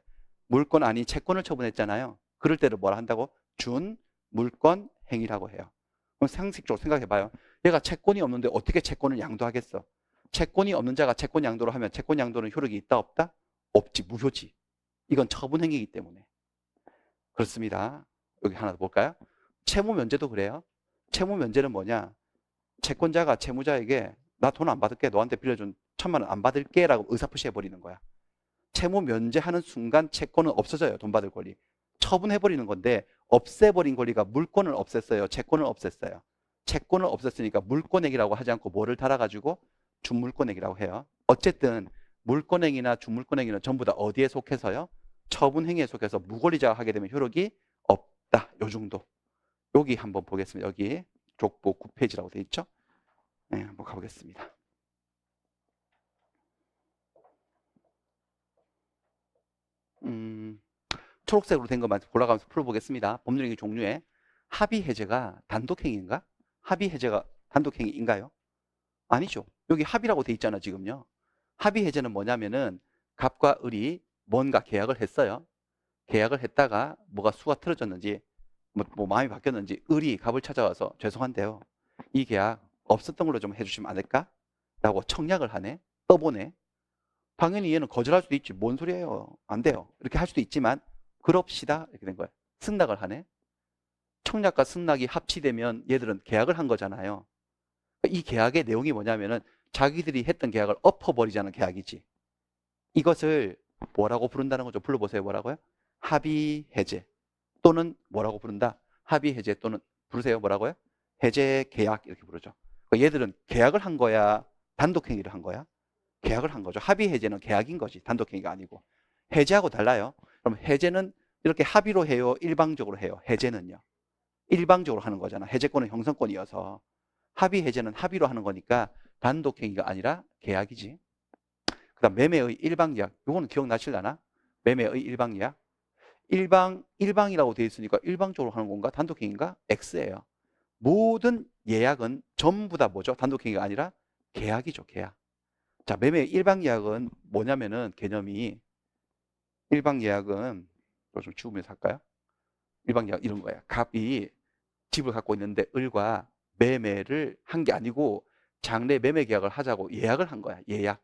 물권 아닌 채권을 처분했잖아요. 그럴 때를 뭐라 한다고? 준물권 행위라고 해요. 그럼 상식적으로 생각해봐요. 얘가 채권이 없는데 어떻게 채권을 양도하겠어? 채권이 없는 자가 채권 양도를 하면 채권 양도는 효력이 있다 없다? 없지. 무효지. 이건 처분 행위이기 때문에. 그렇습니다. 여기 하나 더 볼까요? 채무 면제도 그래요. 채무 면제는 뭐냐? 채권자가 채무자에게 나 돈 안 받을게. 너한테 빌려준 1,000만 원 안 받을게 라고 의사표시해 버리는 거야. 채무 면제하는 순간 채권은 없어져요. 돈 받을 권리. 처분해 버리는 건데 없애버린 권리가 물권을 없앴어요? 채권을 없앴어요? 채권을 없앴으니까 물권액이라고 하지 않고 뭐를 달아가지고 준물권액이라고 해요. 어쨌든 물권액이나 준물권액이는 전부 다 어디에 속해서요? 처분행위에 속해서 무권리자가 하게 되면 효력이 없다. 요 정도. 여기 한번 보겠습니다. 여기 족보 9페이지라고 되어 있죠? 네, 한번 가보겠습니다. 초록색으로 된 것만 골라가면서 풀어보겠습니다. 법률행위 종류에 합의 해제가 단독행위인가? 합의 해제가 단독행위인가요? 아니죠. 여기 합의라고 돼 있잖아, 지금요. 합의 해제는 뭐냐면은 갑과 을이 뭔가 계약을 했어요. 계약을 했다가 뭐가 수가 틀어졌는지 뭐 마음이 바뀌었는지 을이 갑을 찾아와서 죄송한데요. 이 계약 없었던 걸로 좀 해주시면 안 될까? 라고 청약을 하네. 떠보네. 당연히 얘는 거절할 수도 있지. 뭔 소리예요. 안 돼요. 이렇게 할 수도 있지만 그럽시다. 이렇게 된 거예요. 승낙을 하네. 청약과 승낙이 합치되면 얘들은 계약을 한 거잖아요. 이 계약의 내용이 뭐냐면은 자기들이 했던 계약을 엎어버리자는 계약이지. 이것을 뭐라고 부른다는 거죠? 불러보세요. 뭐라고요? 합의 해제 또는 뭐라고 부른다? 합의 해제 또는 부르세요. 뭐라고요? 해제 계약 이렇게 부르죠. 그러니까 얘들은 계약을 한 거야? 단독행위를 한 거야? 계약을 한 거죠. 합의 해제는 계약인 거지. 단독행위가 아니고. 해제하고 달라요. 그럼 해제는 이렇게 합의로 해요? 일방적으로 해요? 해제는요? 일방적으로 하는 거잖아. 해제권은 형성권이어서. 합의 해제는 합의로 하는 거니까 단독행위가 아니라 계약이지. 그 다음 매매의 일방계약. 이거는 기억나실라나? 매매의 일방계약. 일방이라고 되어 있으니까 일방적으로 하는 건가? 단독행위인가? X예요. 모든 예약은 전부 다 뭐죠? 단독행위가 아니라 계약이죠. 계약. 자, 매매 일방계약은 뭐냐면은 개념이 일방계약은 좀 지우면서 할까요? 일방계약 이런 거예요. 갑이 집을 갖고 있는데 을과 매매를 한 게 아니고 장래 매매 계약을 하자고 예약을 한 거야. 예약.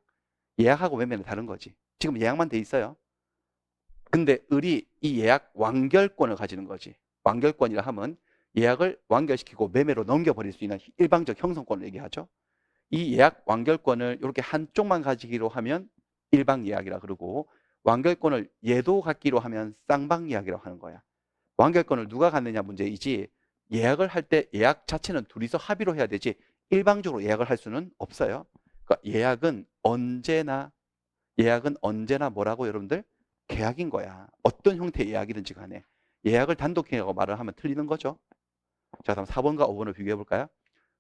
예약하고 매매는 다른 거지. 지금 예약만 돼 있어요. 근데 을이 이 예약 완결권을 가지는 거지. 완결권이라 하면 예약을 완결시키고 매매로 넘겨버릴 수 있는 일방적 형성권을 얘기하죠. 이 예약 완결권을 이렇게 한쪽만 가지기로 하면 일방 예약이라 그러고 완결권을 얘도 갖기로 하면 쌍방 예약이라고 하는 거야. 완결권을 누가 갖느냐 문제이지 예약을 할 때 예약 자체는 둘이서 합의로 해야 되지 일방적으로 예약을 할 수는 없어요. 그러니까 예약은 언제나 뭐라고 여러분들? 계약인 거야. 어떤 형태의 예약이든지 간에. 예약을 단독행위라고 말을 하면 틀리는 거죠. 자, 다음 4번과 5번을 비교해 볼까요?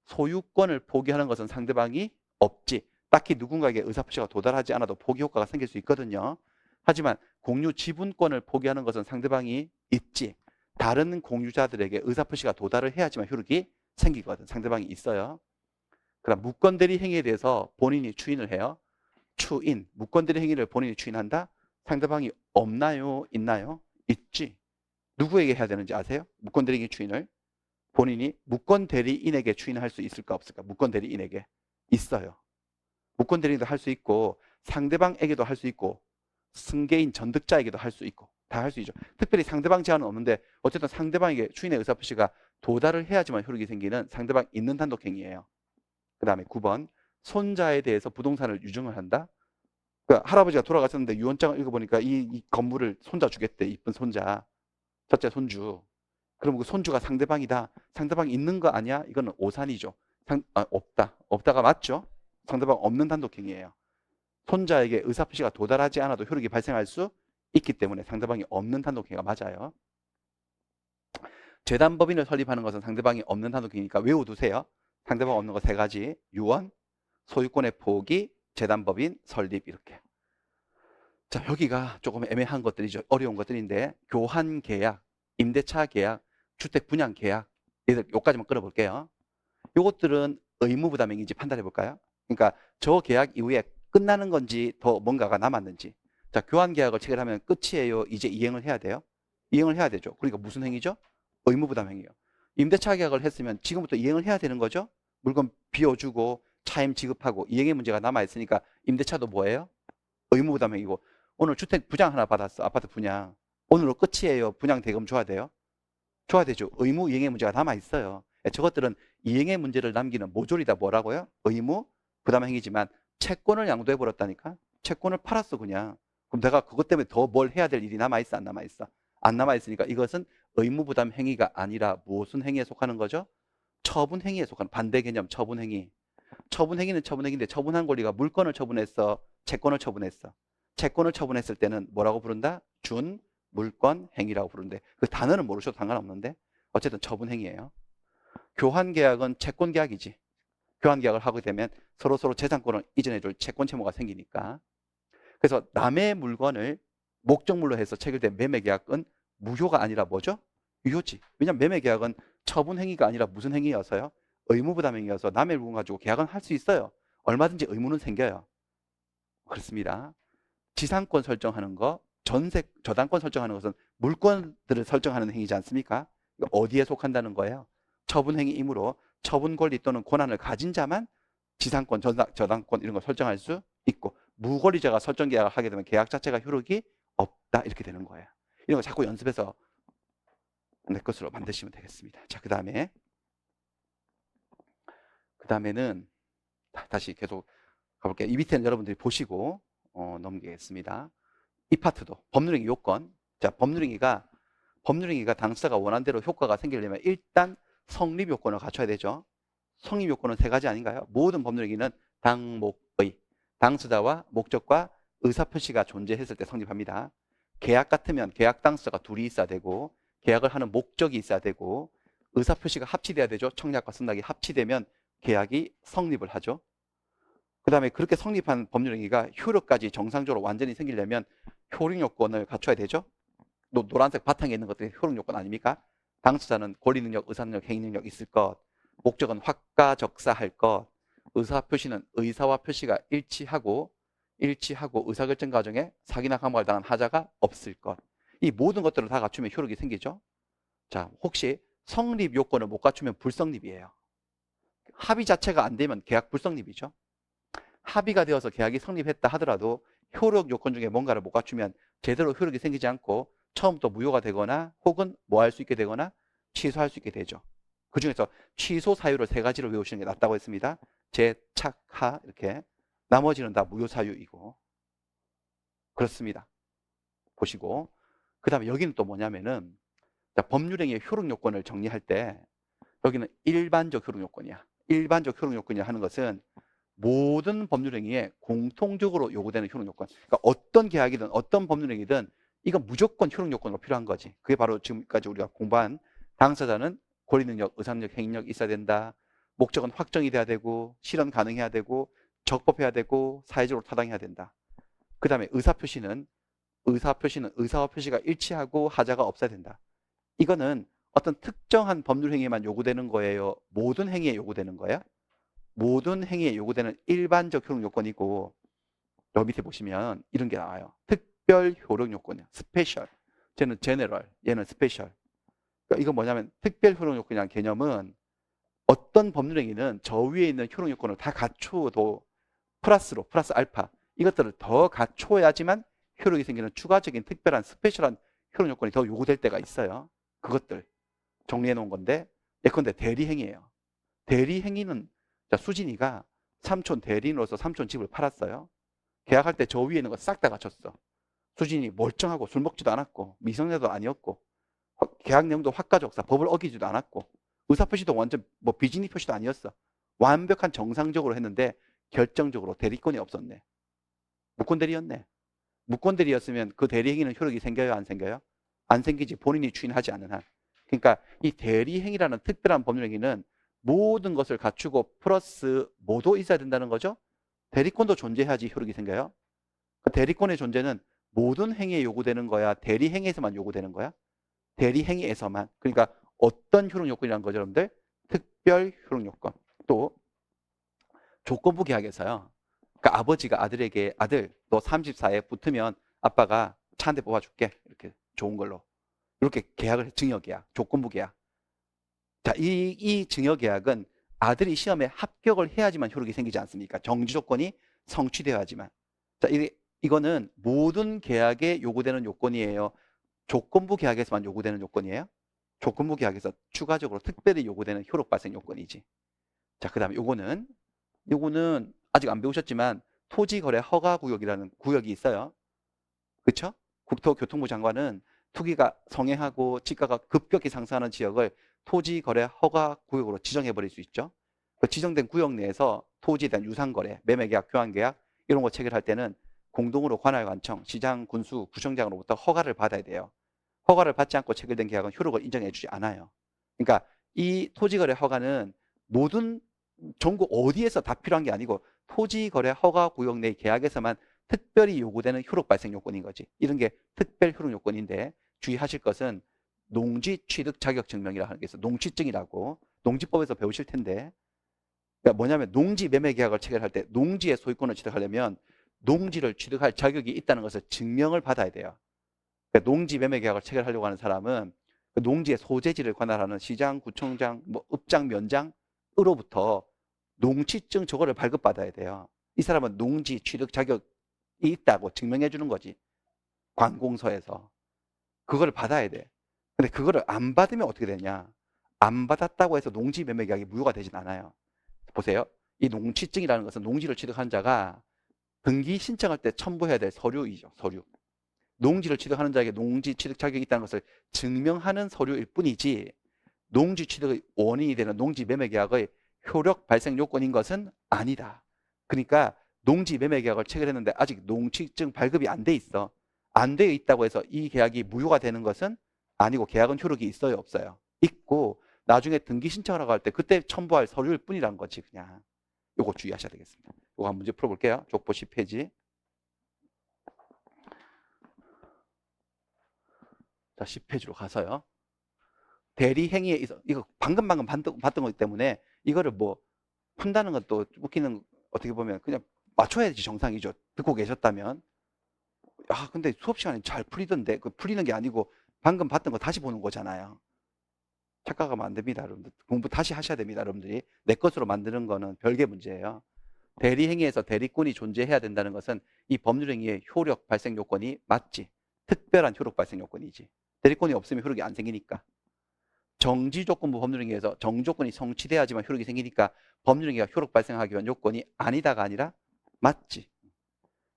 소유권을 포기하는 것은 상대방이 없지. 딱히 누군가에게 의사표시가 도달하지 않아도 포기 효과가 생길 수 있거든요. 하지만 공유 지분권을 포기하는 것은 상대방이 있지. 다른 공유자들에게 의사표시가 도달을 해야지만 효력이 생기거든. 상대방이 있어요. 그다음 무권대리 행위에 대해서 본인이 추인을 해요. 추인, 무권대리 행위를 본인이 추인한다? 상대방이 없나요? 있나요? 있지. 누구에게 해야 되는지 아세요? 무권대리 행위 추인을. 본인이 무권대리인에게 추인할 수 있을까 없을까? 무권대리인에게. 있어요. 무권대리인도 할 수 있고 상대방에게도 할 수 있고 승계인 전득자에게도 할 수 있고 다 할 수 있죠. 특별히 상대방 제한은 없는데 어쨌든 상대방에게 추인의 의사표시가 도달을 해야지만 효력이 생기는 상대방 있는 단독행위예요. 그 다음에 9번 손자에 대해서 부동산을 유증을 한다. 그러니까 할아버지가 돌아가셨는데 유언장을 읽어보니까 이 건물을 손자 주겠대. 이쁜 손자. 첫째 손주. 그럼 그 손주가 상대방이다. 상대방이 있는 거 아니야? 이거는 오산이죠. 없다. 없다가 맞죠? 상대방 없는 단독행위예요. 손자에게 의사표시가 도달하지 않아도 효력이 발생할 수 있기 때문에 상대방이 없는 단독행위가 맞아요. 재단법인을 설립하는 것은 상대방이 없는 단독행위니까 외워두세요. 상대방 없는 거 세 가지. 유언, 소유권의 포기, 재단법인 설립 이렇게. 자, 여기가 조금 애매한 것들이죠. 어려운 것들인데 교환 계약, 임대차 계약, 주택 분양 계약 요까지만 끌어볼게요. 요것들은 의무 부담행위인지 판단해 볼까요? 그러니까 저 계약 이후에 끝나는 건지 더 뭔가가 남았는지. 자, 교환 계약을 체결하면 끝이에요. 이제 이행을 해야 돼요. 이행을 해야 되죠. 그러니까 무슨 행위죠? 의무 부담행위요. 임대차 계약을 했으면 지금부터 이행을 해야 되는 거죠. 물건 비워주고 차임 지급하고 이행의 문제가 남아 있으니까 임대차도 뭐예요? 의무 부담행위고. 오늘 주택 분양 하나 받았어. 아파트 분양. 오늘로 끝이에요. 분양 대금 줘야 돼요? 줘야 되죠. 의무 이행의 문제가 남아 있어요. 저것들은 이행의 문제를 남기는 모조리 다 뭐라고요? 의무 부담행위지만 채권을 양도해 버렸다니까. 채권을 팔았어 그냥. 그럼 내가 그것 때문에 더 뭘 해야 될 일이 남아 있어 안 남아 있어? 안 남아 있으니까 이것은 의무 부담 행위가 아니라 무슨 행위에 속하는 거죠? 처분 행위에 속하는 반대 개념 처분 행위. 처분 행위는 처분 행위인데 처분한 권리가 물건을 처분했어, 채권을 처분했어. 채권을 처분했을 때는 뭐라고 부른다? 준 물권 행위라고 부르는데 그 단어는 모르셔도 상관없는데 어쨌든 처분 행위예요. 교환 계약은 채권 계약이지. 교환 계약을 하게 되면 서로 재산권을 이전해줄 채권 채무가 생기니까. 그래서 남의 물건을 목적물로 해서 체결된 매매 계약은 무효가 아니라 뭐죠? 유효지. 왜냐하면 매매 계약은 처분 행위가 아니라 무슨 행위여서요? 의무부담 행위여서 남의 물건 가지고 계약은 할 수 있어요. 얼마든지 의무는 생겨요. 그렇습니다. 지상권 설정하는 거, 전세, 저당권 설정하는 것은 물권들을 설정하는 행위지 않습니까? 어디에 속한다는 거예요? 처분 행위이므로 처분 권리 또는 권한을 가진 자만 지상권, 저당권 이런 걸 설정할 수 있고 무권리자가 설정 계약을 하게 되면 계약 자체가 효력이 없다 이렇게 되는 거예요. 이런 거 자꾸 연습해서 내 것으로 만드시면 되겠습니다. 자, 그 다음에는 다시 계속 가볼게요. 이 밑에는 여러분들이 보시고 넘기겠습니다. 이 파트도 법률행위 요건. 자, 법률행위가 당사자가 원하는 대로 효과가 생기려면 일단 성립 요건을 갖춰야 되죠. 성립 요건은 세 가지 아닌가요? 모든 법률행위는 당목의, 당사자와 목적과 의사표시가 존재했을 때 성립합니다. 계약 같으면 계약 당사자가 둘이 있어야 되고 계약을 하는 목적이 있어야 되고 의사표시가 합치돼야 되죠. 청약과 승낙이 합치되면 계약이 성립을 하죠. 그 다음에 그렇게 성립한 법률행위가 효력까지 정상적으로 완전히 생기려면 효력 요건을 갖춰야 되죠. 노란색 바탕에 있는 것들이 효력 요건 아닙니까? 당사자는 권리능력, 의사능력, 행위능력 있을 것, 목적은 확가적사할 것, 의사표시는 의사와 표시가 일치하고 의사결정 과정에 사기나 감옥을 당한 하자가 없을 것. 이 모든 것들을 다 갖추면 효력이 생기죠. 자, 혹시 성립 요건을 못 갖추면 불성립이에요. 합의 자체가 안 되면 계약 불성립이죠. 합의가 되어서 계약이 성립했다 하더라도 효력 요건 중에 뭔가를 못 갖추면 제대로 효력이 생기지 않고 처음부터 무효가 되거나 혹은 뭐 할 수 있게 되거나 취소할 수 있게 되죠. 그 중에서 취소 사유를 세 가지로 외우시는 게 낫다고 했습니다. 재착하 이렇게. 나머지는 다 무효 사유이고. 그렇습니다. 보시고. 그 다음에 여기는 또 뭐냐면은 법률행위의 효력 요건을 정리할 때 여기는 일반적 효력 요건이야. 일반적 효력 요건이라 하는 것은 모든 법률행위에 공통적으로 요구되는 효력 요건. 그러니까 어떤 계약이든 어떤 법률행위든 이건 무조건 효력 요건으로 필요한 거지. 그게 바로 지금까지 우리가 공부한 당사자는 권리능력, 의사능력, 행위력 있어야 된다. 목적은 확정이 돼야 되고 실현 가능해야 되고 적법해야 되고 사회적으로 타당해야 된다. 그 다음에 의사표시는 의사와 표시가 일치하고 하자가 없어야 된다. 이거는 어떤 특정한 법률행위에만 요구되는 거예요? 모든 행위에 요구되는 거예요? 모든 행위에 요구되는 일반적 효력 요건이고 여기 밑에 보시면 이런 게 나와요. 특별 효력 요건이야. 스페셜. 쟤는 제너럴, 얘는 스페셜. 그러니까 이건 뭐냐면 특별 효력 요건이라는 개념은 어떤 법률행위는 저 위에 있는 효력 요건을 다 갖추어도 플러스 알파 이것들을 더 갖춰야지만 효력이 생기는 추가적인 특별한 스페셜한 효력 요건이 더 요구될 때가 있어요. 그것들 정리해 놓은 건데 예컨대 대리행위예요. 대리행위는 수진이가 삼촌 대리인으로서 삼촌 집을 팔았어요. 계약할 때 저 위에 있는 거 싹 다 갖췄어. 수진이 멀쩡하고 술 먹지도 않았고 미성년도 아니었고 계약 내용도 확가적사 법을 어기지도 않았고 의사표시도 완전 뭐 비즈니 표시도 아니었어. 완벽한 정상적으로 했는데 결정적으로 대리권이 없었네. 무권대리였네. 무권대리였으면 그 대리행위는 효력이 생겨요? 안 생겨요? 안 생기지. 본인이 추인하지 않는 한. 그러니까 이 대리행위라는 특별한 법률행위는 모든 것을 갖추고 플러스 뭐도 있어야 된다는 거죠. 대리권도 존재해야지 효력이 생겨요. 그 대리권의 존재는 모든 행위에 요구되는 거야? 대리행위에서만 요구되는 거야? 대리행위에서만. 그러니까 어떤 효력 요건이라는 거죠, 여러분들? 특별 효력 요건. 또 조건부 계약에서요. 그러니까 아버지가 아들에게 아들 너 34에 붙으면 아빠가 차 한 대 뽑아줄게. 이렇게 좋은 걸로. 이렇게 계약을 해. 증여계약, 조건부 계약. 자, 이 증여계약은 아들이 시험에 합격을 해야지만 효력이 생기지 않습니까? 정지 조건이 성취되어야지만. 자, 이거는 모든 계약에 요구되는 요건이에요. 조건부 계약에서만 요구되는 요건이에요. 조건부 계약에서 추가적으로 특별히 요구되는 효력 발생 요건이지. 자, 그 다음에 요거는 아직 안 배우셨지만 토지거래 허가구역이라는 구역이 있어요. 그렇죠? 국토교통부 장관은 투기가 성행하고 지가가 급격히 상승하는 지역을 토지거래 허가구역으로 지정해버릴 수 있죠. 그 지정된 구역 내에서 토지에 대한 유상거래, 매매계약, 교환계약 이런 거 체결할 때는 공동으로 관할관청, 시장, 군수, 구청장으로부터 허가를 받아야 돼요. 허가를 받지 않고 체결된 계약은 효력을 인정해 주지 않아요. 그러니까 이 토지거래 허가는 모든 전국 어디에서 다 필요한 게 아니고 토지거래 허가 구역 내 계약에서만 특별히 요구되는 효력 발생 요건인 거지. 이런 게 특별 효력 요건인데 주의하실 것은 농지 취득 자격 증명이라고 하는 게 있어. 농취증이라고 농지법에서 배우실 텐데, 그러니까 뭐냐면 농지 매매 계약을 체결할 때 농지의 소유권을 취득하려면 농지를 취득할 자격이 있다는 것을 증명을 받아야 돼요. 그러니까 농지 매매 계약을 체결하려고 하는 사람은 그 농지의 소재지를 관할하는 시장, 구청장, 뭐 읍장, 면장으로부터 농취증 저거를 발급받아야 돼요. 이 사람은 농지 취득 자격이 있다고 증명해 주는 거지. 관공서에서. 그거를 받아야 돼. 근데 그거를 안 받으면 어떻게 되냐? 안 받았다고 해서 농지 매매 계약이 무효가 되진 않아요. 보세요. 이 농취증이라는 것은 농지를 취득한 자가 등기 신청할 때 첨부해야 될 서류이죠. 서류. 농지를 취득하는 자에게 농지 취득 자격이 있다는 것을 증명하는 서류일 뿐이지 농지 취득의 원인이 되는 농지 매매 계약의 효력 발생 요건인 것은 아니다. 그러니까 농지 매매 계약을 체결했는데 아직 농취증 발급이 안 돼 있어. 안 돼 있다고 해서 이 계약이 무효가 되는 것은 아니고 계약은 효력이 있어요, 없어요? 있고 나중에 등기 신청하러 갈 때 그때 첨부할 서류일 뿐이란 거지 그냥. 요거 주의하셔야 되겠습니다. 요거 한 문제 풀어볼게요. 족보 10페이지. 자, 10페이지로 가서요. 대리 행위에 있어 이거 방금 봤던 거기 때문에 이거를 뭐 푼다는 것도 웃기는 어떻게 보면 그냥 맞춰야지 정상이죠. 듣고 계셨다면. 아, 근데 수업 시간에 잘 풀리던데 그 풀리는 게 아니고 방금 봤던 거 다시 보는 거잖아요. 착각하면 안 됩니다, 여러분들. 공부 다시 하셔야 됩니다, 여러분들이. 내 것으로 만드는 거는 별개 문제예요. 대리 행위에서 대리권이 존재해야 된다는 것은 이 법률 행위의 효력 발생 요건이 맞지. 특별한 효력 발생 요건이지. 대리권이 없으면 효력이 안 생기니까. 정지조건부 법률행위에서 정조건이 성취돼야지만 효력이 생기니까 법률행위가 효력 발생하기 위한 요건이 아니다가 아니라 맞지.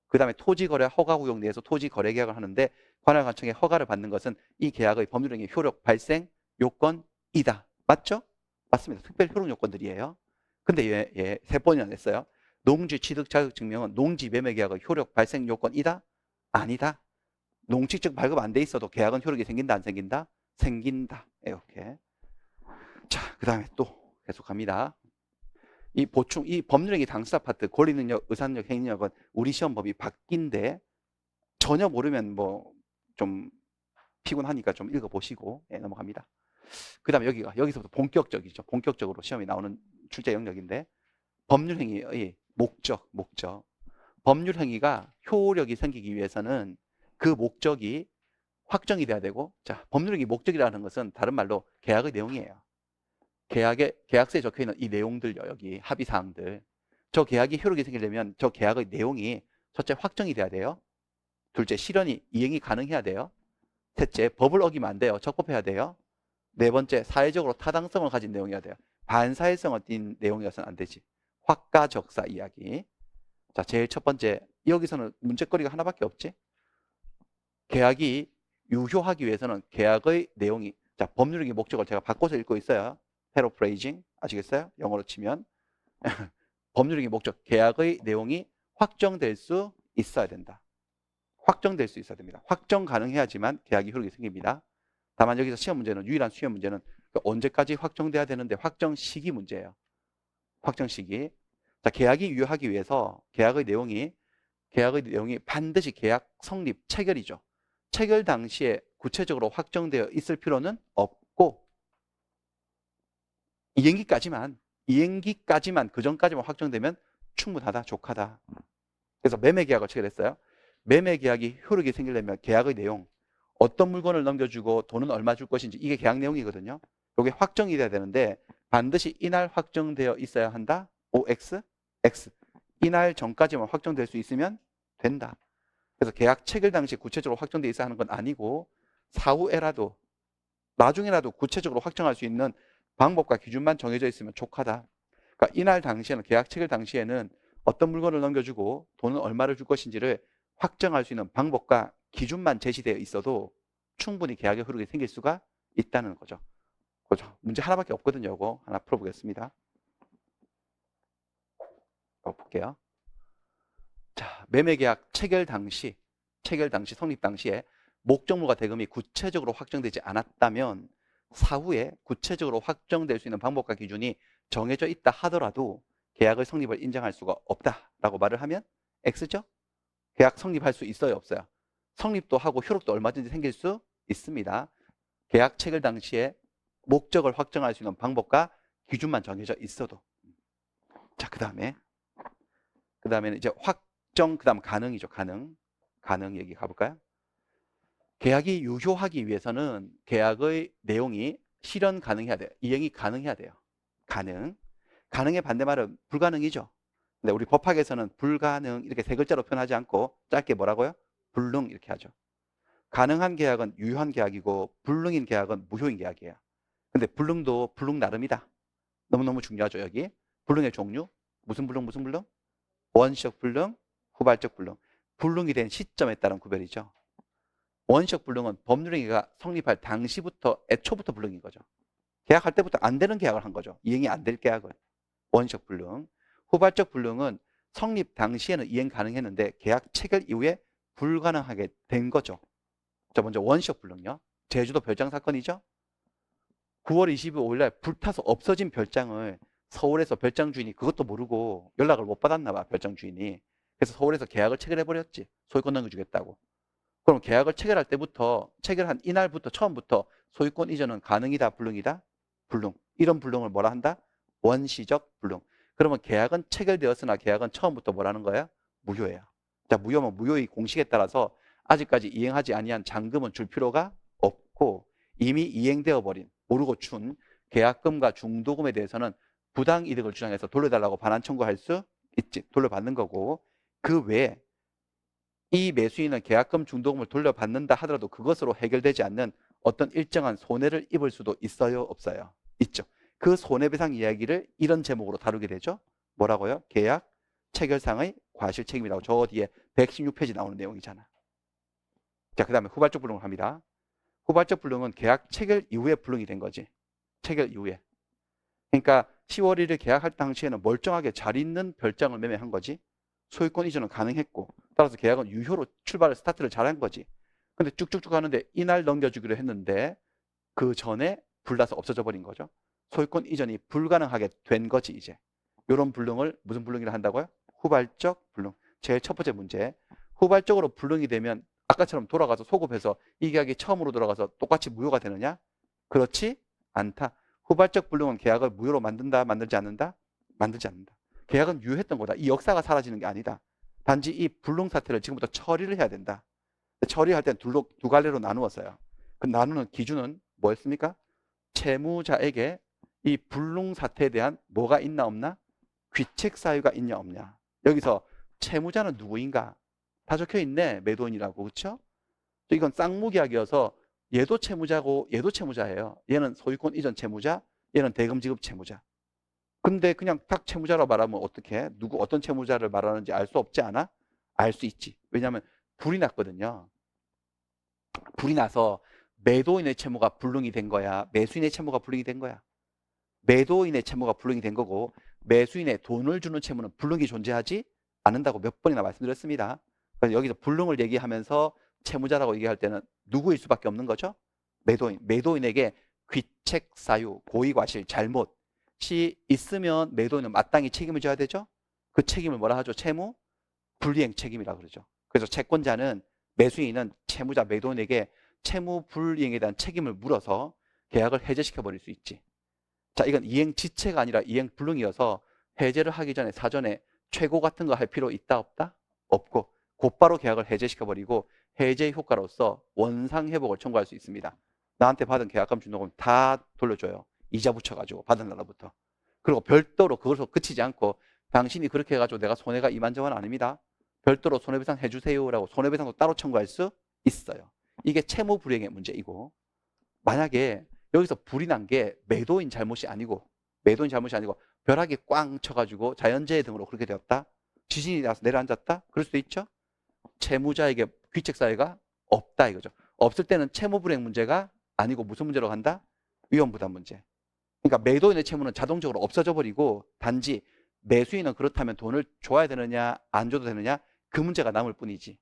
그 다음에 토지거래 허가구역 내에서 토지거래계약을 하는데 관할관청의 허가를 받는 것은 이 계약의 법률행위 효력 발생 요건이다. 맞죠? 맞습니다. 특별 효력 요건들이에요. 근데 얘 3번이나 냈어요. 농지 취득 자격 증명은 농지 매매 계약의 효력 발생 요건이다? 아니다. 농취증 발급 안 돼 있어도 계약은 효력이 생긴다, 안 생긴다? 생긴다. 이렇게. 자, 그 다음에 또 계속합니다. 이 보충, 이 법률행위 당사 파트, 권리능력, 의사능력, 행위력은 우리 시험법이 바뀐데 전혀 모르면 뭐 좀 피곤하니까 좀 읽어보시고 넘어갑니다. 그 다음에 여기서부터 본격적이죠. 본격적으로 시험이 나오는 출제 영역인데 법률행위의 목적. 법률행위가 효력이 생기기 위해서는 그 목적이 확정이 돼야 되고, 자, 법률행위 목적이라는 것은 다른 말로 계약의 내용이에요. 계약서에 적혀 있는 이 내용들요, 여기 합의 사항들. 저 계약이 효력이 생기려면 저 계약의 내용이 첫째 확정이 돼야 돼요. 둘째 실현이 이행이 가능해야 돼요. 셋째 법을 어기면 안 돼요. 적법해야 돼요. 네 번째 사회적으로 타당성을 가진 내용이어야 돼요. 반사회성을 띈 내용이어서는 안 되지. 확가적사 이야기. 자, 제일 첫 번째 여기서는 문제거리가 하나밖에 없지. 계약이 유효하기 위해서는 계약의 내용이, 자, 법률행위 목적을 제가 바꿔서 읽고 있어요. 패러프레이징 아시겠어요? 영어로 치면 법률행위 목적, 계약의 내용이 확정될 수 있어야 된다. 확정될 수 있어야 됩니다. 확정 가능해야지만 계약이 효력이 생깁니다. 다만 여기서 시험 문제는, 유일한 시험 문제는 언제까지 확정돼야 되는데 확정 시기 문제예요. 확정 시기. 자, 계약이 유효하기 위해서 계약의 내용이 반드시 계약 성립 체결이죠. 체결 당시에 구체적으로 확정되어 있을 필요는 없고 이행기까지만 그 전까지만 확정되면 충분하다, 족하다. 그래서 매매 계약을 체결했어요. 매매 계약이 효력이 생기려면 계약의 내용, 어떤 물건을 넘겨주고 돈은 얼마 줄 것인지, 이게 계약 내용이거든요. 이게 확정이 돼야 되는데 반드시 이날 확정되어 있어야 한다. OX, X. 이날 전까지만 확정될 수 있으면 된다. 그래서 계약 체결 당시 구체적으로 확정되어 있어야 하는 건 아니고 사후에라도 나중에라도 구체적으로 확정할 수 있는 방법과 기준만 정해져 있으면 족하다. 그러니까 이날 당시에는, 계약 체결 당시에는 어떤 물건을 넘겨주고 돈은 얼마를 줄 것인지를 확정할 수 있는 방법과 기준만 제시되어 있어도 충분히 계약의 효력이 생길 수가 있다는 거죠. 그렇죠. 문제 하나밖에 없거든요. 이거 하나 풀어보겠습니다. 볼게요. 자, 매매계약 체결 당시 성립 당시에 목적물과 대금이 구체적으로 확정되지 않았다면 사후에 구체적으로 확정될 수 있는 방법과 기준이 정해져 있다 하더라도 계약의 성립을 인정할 수가 없다라고 말을 하면 X죠? 계약 성립할 수 있어요, 없어요? 성립도 하고 효력도 얼마든지 생길 수 있습니다. 계약 체결 당시에 목적을 확정할 수 있는 방법과 기준만 정해져 있어도. 자, 그 다음에는 이제 확정, 그 다음 가능이죠. 가능 얘기 가볼까요? 계약이 유효하기 위해서는 계약의 내용이 실현 가능해야 돼요. 이행이 가능해야 돼요. 가능의 반대말은 불가능이죠. 근데 우리 법학에서는 불가능 이렇게 세 글자로 표현하지 않고 짧게 뭐라고요? 불능 이렇게 하죠. 가능한 계약은 유효한 계약이고 불능인 계약은 무효인 계약이에요. 근데 불능도 불능 나름이다. 너무너무 중요하죠. 여기 불능의 종류 무슨 불능? 원시적 불능, 후발적 불능. 불능이 된 시점에 따른 구별이죠. 원시적 불능은 법률행위가 성립할 당시부터 애초부터 불능인 거죠. 계약할 때부터 안 되는 계약을 한 거죠. 이행이 안 될 계약을. 원시적 불능. 후발적 불능은 성립 당시에는 이행 가능했는데 계약 체결 이후에 불가능하게 된 거죠. 자, 먼저 원시적 불능요. 제주도 별장 사건이죠. 9월 25일 날 불타서 없어진 별장을 서울에서 별장 주인이 그것도 모르고 연락을 못 받았나 봐, 별장 주인이. 그래서 서울에서 계약을 체결해버렸지. 소유권 넘겨주겠다고. 그럼 계약을 체결할 때부터, 체결한 이날부터 처음부터 소유권 이전은 가능이다, 불능이다? 불능. 이런 불능을 뭐라 한다? 원시적 불능. 그러면 계약은 체결되었으나 계약은 처음부터 뭐라는 거야? 무효예요. 자, 무효면 무효의 공식에 따라서 아직까지 이행하지 아니한 잔금은 줄 필요가 없고 이미 이행되어 버린, 모르고 준 계약금과 중도금에 대해서는 부당이득을 주장해서 돌려달라고 반환 청구할 수 있지. 돌려받는 거고, 그 외에 이 매수인은 계약금 중도금을 돌려받는다 하더라도 그것으로 해결되지 않는 어떤 일정한 손해를 입을 수도 있어요, 없어요? 있죠. 그 손해배상 이야기를 이런 제목으로 다루게 되죠. 뭐라고요? 계약 체결상의 과실 책임이라고. 저 뒤에 116페이지 나오는 내용이잖아. 자, 그 다음에 후발적 불능을 합니다. 후발적 불능은 계약 체결 이후에 불능이 된 거지. 체결 이후에. 그러니까 10월 1일 계약할 당시에는 멀쩡하게 잘 있는 별장을 매매한 거지. 소유권 이전은 가능했고, 따라서 계약은 유효로 출발을 스타트를 잘한 거지. 근데 쭉쭉쭉 하는데 이날 넘겨주기로 했는데 그 전에 불나서 없어져 버린 거죠. 소유권 이전이 불가능하게 된 거지 이제. 이런 불능을 무슨 불능이라 한다고요? 후발적 불능. 제일 첫 번째 문제. 후발적으로 불능이 되면 아까처럼 돌아가서 소급해서 이 계약이 처음으로 돌아가서 똑같이 무효가 되느냐? 그렇지 않다. 후발적 불능은 계약을 무효로 만든다, 만들지 않는다? 만들지 않는다. 계약은 유효했던 거다. 이 역사가 사라지는 게 아니다. 단지 이 불능 사태를 지금부터 처리를 해야 된다. 처리할 때는 두 갈래로 나누었어요. 그 나누는 기준은 뭐였습니까? 채무자에게 이 불능 사태에 대한 뭐가 있나 없나? 귀책 사유가 있냐 없냐. 여기서 채무자는 누구인가? 다 적혀 있네. 매도인이라고. 그렇죠? 이건 쌍무계약이어서 얘도 채무자고 얘도 채무자예요. 얘는 소유권 이전 채무자, 얘는 대금 지급 채무자. 근데 그냥 딱 채무자로 말하면 어떻게? 누구 어떤 채무자를 말하는지 알 수 없지 않아? 알 수 있지. 왜냐하면 불이 났거든요. 불이 나서 매도인의 채무가 불능이 된 거야? 매수인의 채무가 불능이 된 거야? 매도인의 채무가 불능이 된 거고 매수인의 돈을 주는 채무는 불능이 존재하지 않는다고 몇 번이나 말씀드렸습니다. 그래서 여기서 불능을 얘기하면서 채무자라고 얘기할 때는 누구일 수밖에 없는 거죠? 매도인. 매도인에게 귀책 사유, 고의과실, 잘못이 있으면 매도인은 마땅히 책임을 져야 되죠? 그 책임을 뭐라 하죠? 채무 불이행 책임이라고 그러죠. 그래서 채권자는 매수인은 채무자 매도인에게 채무 불이행에 대한 책임을 물어서 계약을 해제시켜 버릴 수 있지. 자, 이건 이행 지체가 아니라 이행 불능이어서 해제를 하기 전에 사전에 최고 같은 거 할 필요 있다 없다? 없고 곧바로 계약을 해제시켜 버리고 해제 효과로서 원상 회복을 청구할 수 있습니다. 나한테 받은 계약금 중도금 다 돌려줘요. 이자 붙여가지고 받은 날로부터. 그리고 별도로 그것으로 그치지 않고 당신이 그렇게 해가지고 내가 손해가 이만저만 아닙니다. 별도로 손해배상 해주세요라고 손해배상도 따로 청구할 수 있어요. 이게 채무 불이행의 문제이고, 만약에 여기서 불이 난 게 매도인 잘못이 아니고 벼락이 꽝 쳐가지고 자연재해 등으로 그렇게 되었다. 지진이 나서 내려앉았다. 그럴 수도 있죠. 채무자에게 귀책 사유가 없다 이거죠. 없을 때는 채무 불이행 문제가 아니고 무슨 문제로 간다? 위험부담 문제. 그러니까 매도인의 채무는 자동적으로 없어져 버리고 단지 매수인은 그렇다면 돈을 줘야 되느냐 안 줘도 되느냐 그 문제가 남을 뿐이지.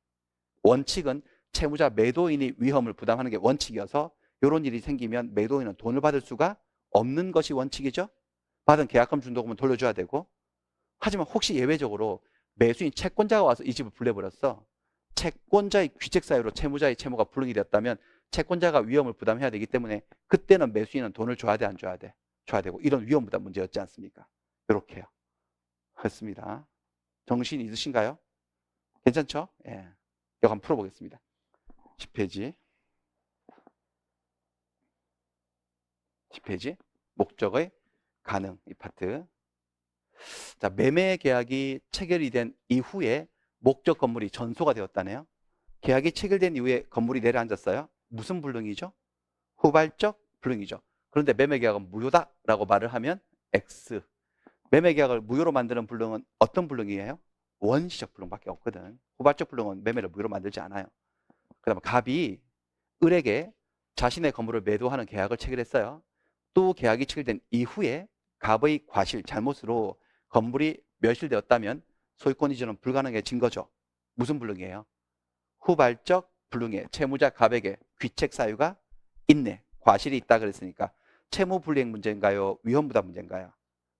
원칙은 채무자 매도인이 위험을 부담하는 게 원칙이어서 이런 일이 생기면 매도인은 돈을 받을 수가 없는 것이 원칙이죠. 받은 계약금 중도금은 돌려줘야 되고, 하지만 혹시 예외적으로 매수인 채권자가 와서 이 집을 불내버렸어. 채권자의 귀책 사유로 채무자의 채무가 불능이 되었다면 채권자가 위험을 부담해야 되기 때문에 그때는 매수인은 돈을 줘야 돼, 안 줘야 돼? 줘야 되고, 이런 위험 부담 문제였지 않습니까? 이렇게요. 했습니다. 정신 있으신가요? 괜찮죠? 예. 이거 한번 풀어보겠습니다. 10페이지. 10페이지. 목적의 가능, 이 파트. 자, 매매 계약이 체결이 된 이후에 목적 건물이 전소가 되었다네요. 계약이 체결된 이후에 건물이 내려앉았어요. 무슨 불능이죠? 후발적 불능이죠. 그런데 매매 계약은 무효다라고 말을 하면 X. 매매 계약을 무효로 만드는 불능은 어떤 불능이에요? 원시적 불능밖에 없거든. 후발적 불능은 매매를 무효로 만들지 않아요. 그다음에 갑이 을에게 자신의 건물을 매도하는 계약을 체결했어요. 또 계약이 체결된 이후에 갑의 과실, 잘못으로 건물이 멸실되었다면 소유권 이전은 불가능해진 거죠. 무슨 불능이에요? 후발적 불능에 채무자 갑에게 귀책 사유가 있네. 과실이 있다 그랬으니까 채무 불이행 문제인가요? 위험 부담 문제인가요?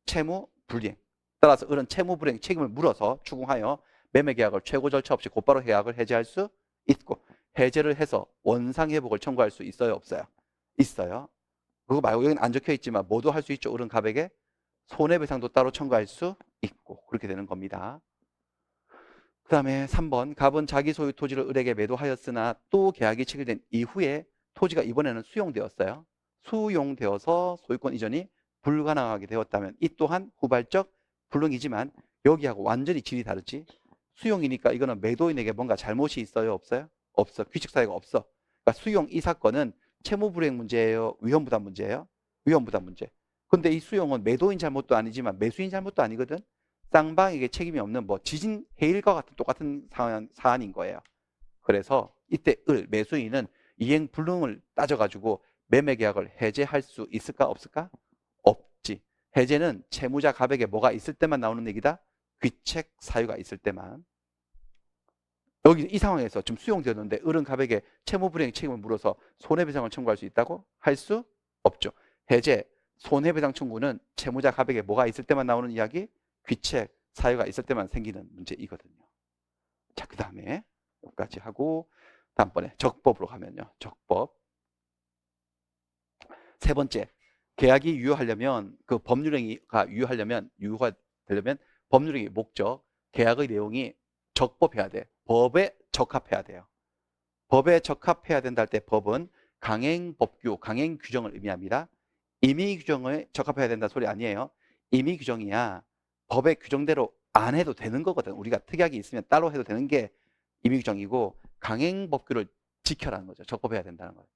채무 불이행. 따라서 을은 채무 불이행 책임을 물어서 추궁하여 매매 계약을 최고 절차 없이 곧바로 계약을 해제할 수 있고, 해제를 해서 원상 회복을 청구할 수 있어요, 없어요? 있어요. 그거 말고 여기는 안 적혀 있지만 모두 할 수 있죠. 을은 갑에게 손해배상도 따로 청구할 수 있고, 그렇게 되는 겁니다. 그 다음에 3번, 갑은 자기 소유 토지를 을에게 매도하였으나 또 계약이 체결된 이후에 토지가 이번에는 수용되었어요. 수용되어서 소유권 이전이 불가능하게 되었다면 이 또한 후발적 불능이지만 여기하고 완전히 질이 다르지. 수용이니까 이거는 매도인에게 뭔가 잘못이 있어요, 없어요? 없어. 규칙 사유가 없어. 그러니까 수용 이 사건은 채무 불이행 문제예요, 위험 부담 문제예요? 위험 부담 문제. 근데 이 수용은 매도인 잘못도 아니지만 매수인 잘못도 아니거든. 쌍방에게 책임이 없는 뭐 지진 해일과 같은 똑같은 사안인 거예요. 그래서 이때 매수인은 이행 불능을 따져가지고 매매 계약을 해제할 수 있을까 없을까? 없지. 해제는 채무자 갑에게 뭐가 있을 때만 나오는 얘기다. 귀책 사유가 있을 때만. 여기 이 상황에서 지금 수용되었는데 을은 갑에게 채무 불이행 책임을 물어서 손해배상을 청구할 수 있다고? 할 수 없죠. 해제, 손해배상 청구는 채무자 갑에게 뭐가 있을 때만 나오는 이야기? 귀책 사유가 있을 때만 생기는 문제이거든요. 자, 그 다음에 여기까지 하고 다음번에 적법으로 가면요. 적법. 세 번째, 계약이 유효하려면 그 법률행위가 유효가 되려면 법률행위 목적, 계약의 내용이 적법해야 돼. 법에 적합해야 돼요. 법에 적합해야 된다 할 때 법은 강행법규, 강행규정을 의미합니다. 임의규정에 적합해야 된다 소리 아니에요. 임의규정이야 법의 규정대로 안 해도 되는 거거든. 우리가 특약이 있으면 따로 해도 되는 게 임의규정이고, 강행법규를 지켜라는 거죠. 적법해야 된다는 거예요.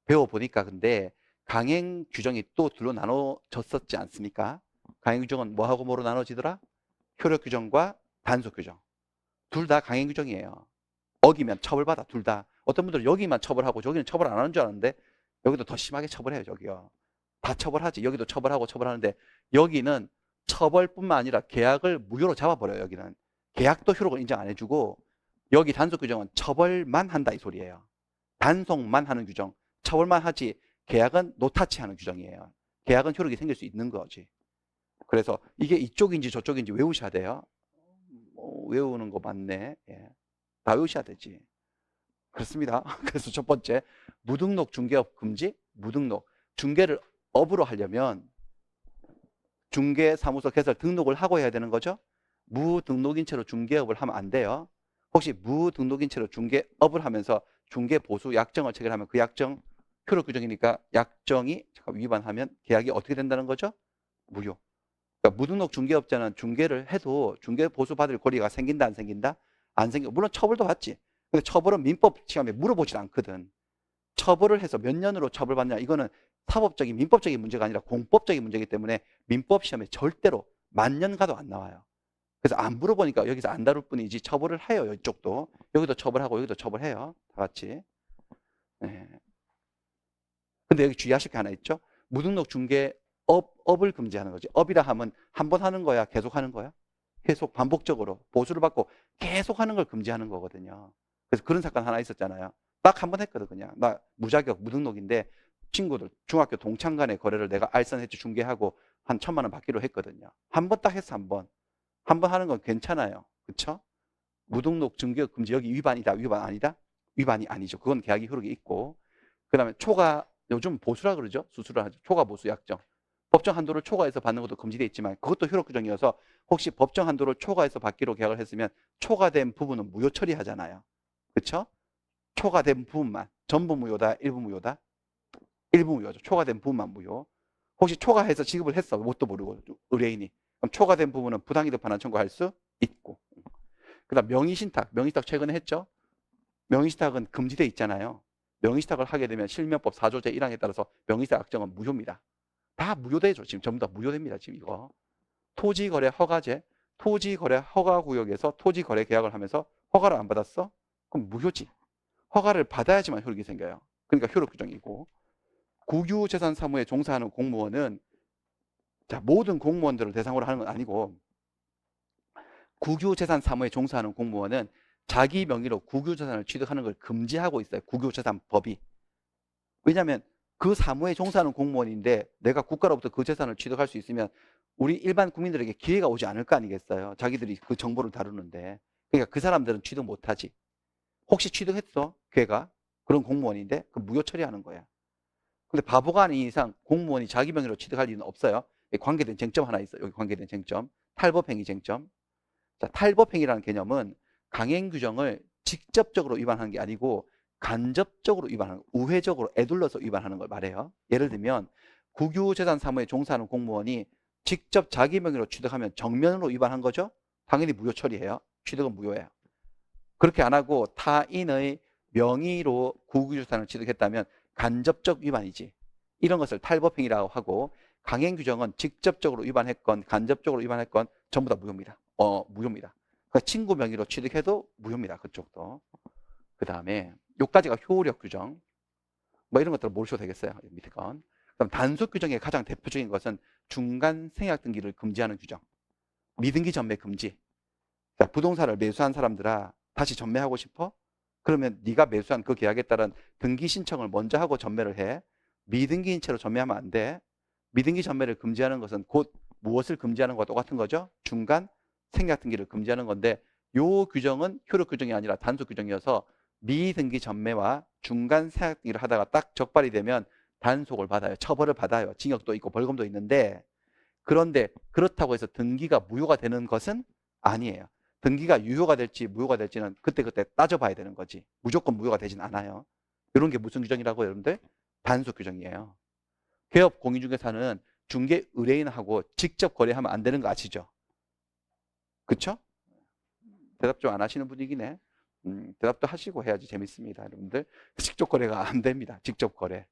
배워보니까 근데 강행규정이 또 둘로 나눠졌었지 않습니까? 강행규정은 뭐하고 뭐로 나눠지더라? 효력규정과 단속규정. 둘 다 강행규정이에요. 어기면 처벌받아, 둘 다. 어떤 분들은 여기만 처벌하고 저기는 처벌 안 하는 줄 아는데 여기도 더 심하게 처벌해요, 저기요. 다 처벌하지. 여기도 처벌하고 처벌하는데 여기는 처벌뿐만 아니라 계약을 무효로 잡아버려요, 여기는. 계약도 효력을 인정 안 해주고, 여기 단속 규정은 처벌만 한다 이 소리예요. 단속만 하는 규정. 처벌만 하지 계약은 노타치 하는 규정이에요. 계약은 효력이 생길 수 있는 거지. 그래서 이게 이쪽인지 저쪽인지 외우셔야 돼요. 외우는 거 맞네. 예. 다 외우셔야 되지. 그렇습니다. 그래서 첫 번째, 무등록 중개업 금지. 무등록. 중개를 업으로 하려면 중개사무소 개설 등록을 하고 해야 되는 거죠. 무등록인 채로 중개업을 하면 안 돼요. 혹시 무등록인 채로 중개업을 하면서 중개보수 약정을 체결하면 그 약정 효력규정이니까 약정이 위반하면 계약이 어떻게 된다는 거죠? 무효. 그러니까 무등록 중개업자는 중개를 해도 중개보수 받을 권리가 생긴다 안 생긴다? 안 생겨. 물론 처벌도 받지. 근데 처벌은 민법 시험에 물어보질 않거든. 처벌을 해서 몇 년으로 처벌받냐, 이거는 사법적인 민법적인 문제가 아니라 공법적인 문제이기 때문에 민법 시험에 절대로 만년 가도 안 나와요. 그래서 안 물어보니까 여기서 안 다룰 뿐이지 처벌을 해요. 이쪽도 여기도 처벌하고 여기도 처벌해요, 다 같이. 네. 근데 여기 주의하실 게 하나 있죠. 무등록 중개업을 금지하는 거지. 업이라 하면 한 번 하는 거야, 계속 하는 거야? 계속 반복적으로 보수를 받고 계속 하는 걸 금지하는 거거든요. 그래서 그런 사건 하나 있었잖아요. 딱 한 번 했거든. 그냥 나 무자격 무등록인데 친구들 중학교 동창 간의 거래를 내가 알선해지 중개하고 한 1,000만 원 받기로 했거든요. 한 번 딱 했어. 한 번 하는 건 괜찮아요. 그쵸? 무등록 증기업 금지 여기 위반이다 위반 아니다? 위반이 아니죠. 그건 계약이 효력이 있고, 그 다음에 초과, 요즘 보수라 그러죠. 수수를 하죠. 초과 보수 약정. 법정 한도를 초과해서 받는 것도 금지되어 있지만 그것도 효력 규정이어서 혹시 법정 한도를 초과해서 받기로 계약을 했으면 초과된 부분은 무효 처리하잖아요. 그렇죠? 초과된 부분만. 전부 무효다, 일부 무효다? 일부 무효죠. 초과된 부분만 무효. 혹시 초과해서 지급을 했어. 뭣도 모르고 의뢰인이. 그럼 초과된 부분은 부당이득 반환 청구할 수 있고. 그다음 명의신탁. 명의신탁 최근에 했죠. 명의신탁은 금지돼 있잖아요. 명의신탁을 하게 되면 실명법 4조 제1항에 따라서 명의신탁 약정은 무효입니다. 다 무효되죠. 지금 전부 다 무효됩니다. 지금 이거. 토지거래 허가제. 토지거래 허가구역에서 토지거래 계약을 하면서 허가를 안 받았어? 그럼 무효지. 허가를 받아야지만 효력이 생겨요. 그러니까 효력 규정이고. 국유재산 사무에 종사하는 공무원은, 자, 모든 공무원들을 대상으로 하는 건 아니고, 국유재산 사무에 종사하는 공무원은 자기 명의로 국유재산을 취득하는 걸 금지하고 있어요. 국유재산법이. 왜냐하면 그 사무에 종사하는 공무원인데 내가 국가로부터 그 재산을 취득할 수 있으면 우리 일반 국민들에게 기회가 오지 않을 거 아니겠어요. 자기들이 그 정보를 다루는데. 그러니까 그 사람들은 취득 못하지. 혹시 취득했어? 걔가 그런 공무원인데 그 무효 처리하는 거야. 근데 바보가 아닌 이상 공무원이 자기 명의로 취득할 일은 없어요. 관계된 쟁점 하나 있어요. 여기 관계된 쟁점. 탈법행위 쟁점. 자, 탈법행위라는 개념은 강행 규정을 직접적으로 위반하는 게 아니고 간접적으로 위반하는, 우회적으로 애둘러서 위반하는 걸 말해요. 예를 들면 국유재산 사무에 종사하는 공무원이 직접 자기 명의로 취득하면 정면으로 위반한 거죠. 당연히 무효 처리해요. 취득은 무효예요. 그렇게 안 하고 타인의 명의로 국유재산을 취득했다면 간접적 위반이지. 이런 것을 탈법행위라고 하고, 강행 규정은 직접적으로 위반했건 간접적으로 위반했건 전부 다 무효입니다. 무효입니다. 그러니까 친구 명의로 취득해도 무효입니다. 그쪽도. 그 다음에 요까지가 효력 규정. 뭐 이런 것들은 모르셔도 되겠어요. 밑에 건. 그럼 단속 규정의 가장 대표적인 것은 중간 생약 등기를 금지하는 규정. 미등기 전매 금지. 자, 부동산을 매수한 사람들아, 다시 전매하고 싶어? 그러면 네가 매수한 그 계약에 따른 등기 신청을 먼저 하고 전매를 해. 미등기인 채로 전매하면 안 돼. 미등기 전매를 금지하는 것은 곧 무엇을 금지하는 것과 똑같은 거죠? 중간 생략 등기를 금지하는 건데, 요 규정은 효력 규정이 아니라 단속 규정이어서 미등기 전매와 중간 생략 등기를 하다가 딱 적발이 되면 단속을 받아요. 처벌을 받아요. 징역도 있고 벌금도 있는데, 그런데 그렇다고 해서 등기가 무효가 되는 것은 아니에요. 등기가 유효가 될지 무효가 될지는 그때그때 따져봐야 되는 거지. 무조건 무효가 되진 않아요. 이런 게 무슨 규정이라고 여러분들? 단속 규정이에요. 개업 공인중개사는 중개 의뢰인하고 직접 거래하면 안 되는 거 아시죠? 그쵸? 대답 좀 안 하시는 분위기네. 대답도 하시고 해야지 재밌습니다. 여러분들. 직접 거래가 안 됩니다. 직접 거래.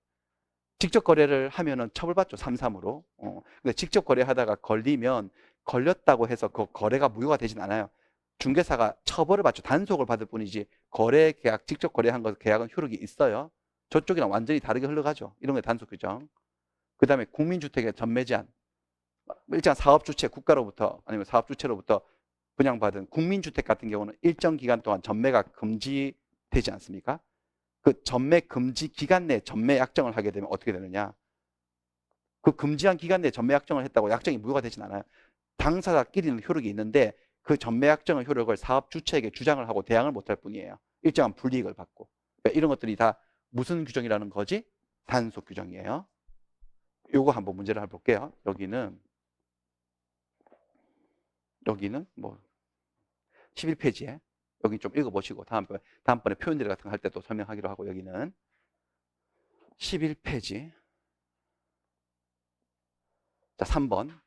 직접 거래를 하면은 처벌받죠. 3.3으로. 근데 직접 거래하다가 걸리면 걸렸다고 해서 그 거래가 무효가 되진 않아요. 중개사가 처벌을 받죠. 단속을 받을 뿐이지 거래 계약, 직접 거래한 거 계약은 효력이 있어요. 저쪽이랑 완전히 다르게 흘러가죠. 이런 게 단속 규정. 그 다음에 국민주택의 전매 제한. 일정 사업주체 국가로부터 아니면 사업주체로부터 분양받은 국민주택 같은 경우는 일정 기간 동안 전매가 금지되지 않습니까? 그 전매 금지 기간 내 전매 약정을 하게 되면 어떻게 되느냐? 그 금지한 기간 내 전매 약정을 했다고 약정이 무효가 되진 않아요. 당사자끼리는 효력이 있는데 그 전매 약정의 효력을 사업 주체에게 주장을 하고 대항을 못할 뿐이에요. 일정한 불이익을 받고. 그러니까 이런 것들이 다 무슨 규정이라는 거지? 단속 규정이에요. 요거 한번 문제를 한번 볼게요. 여기는 뭐 11페이지에 여기 좀 읽어보시고 다음번에 표현들 같은 거 할 때 또 설명하기로 하고, 여기는 11페이지. 자, 3번.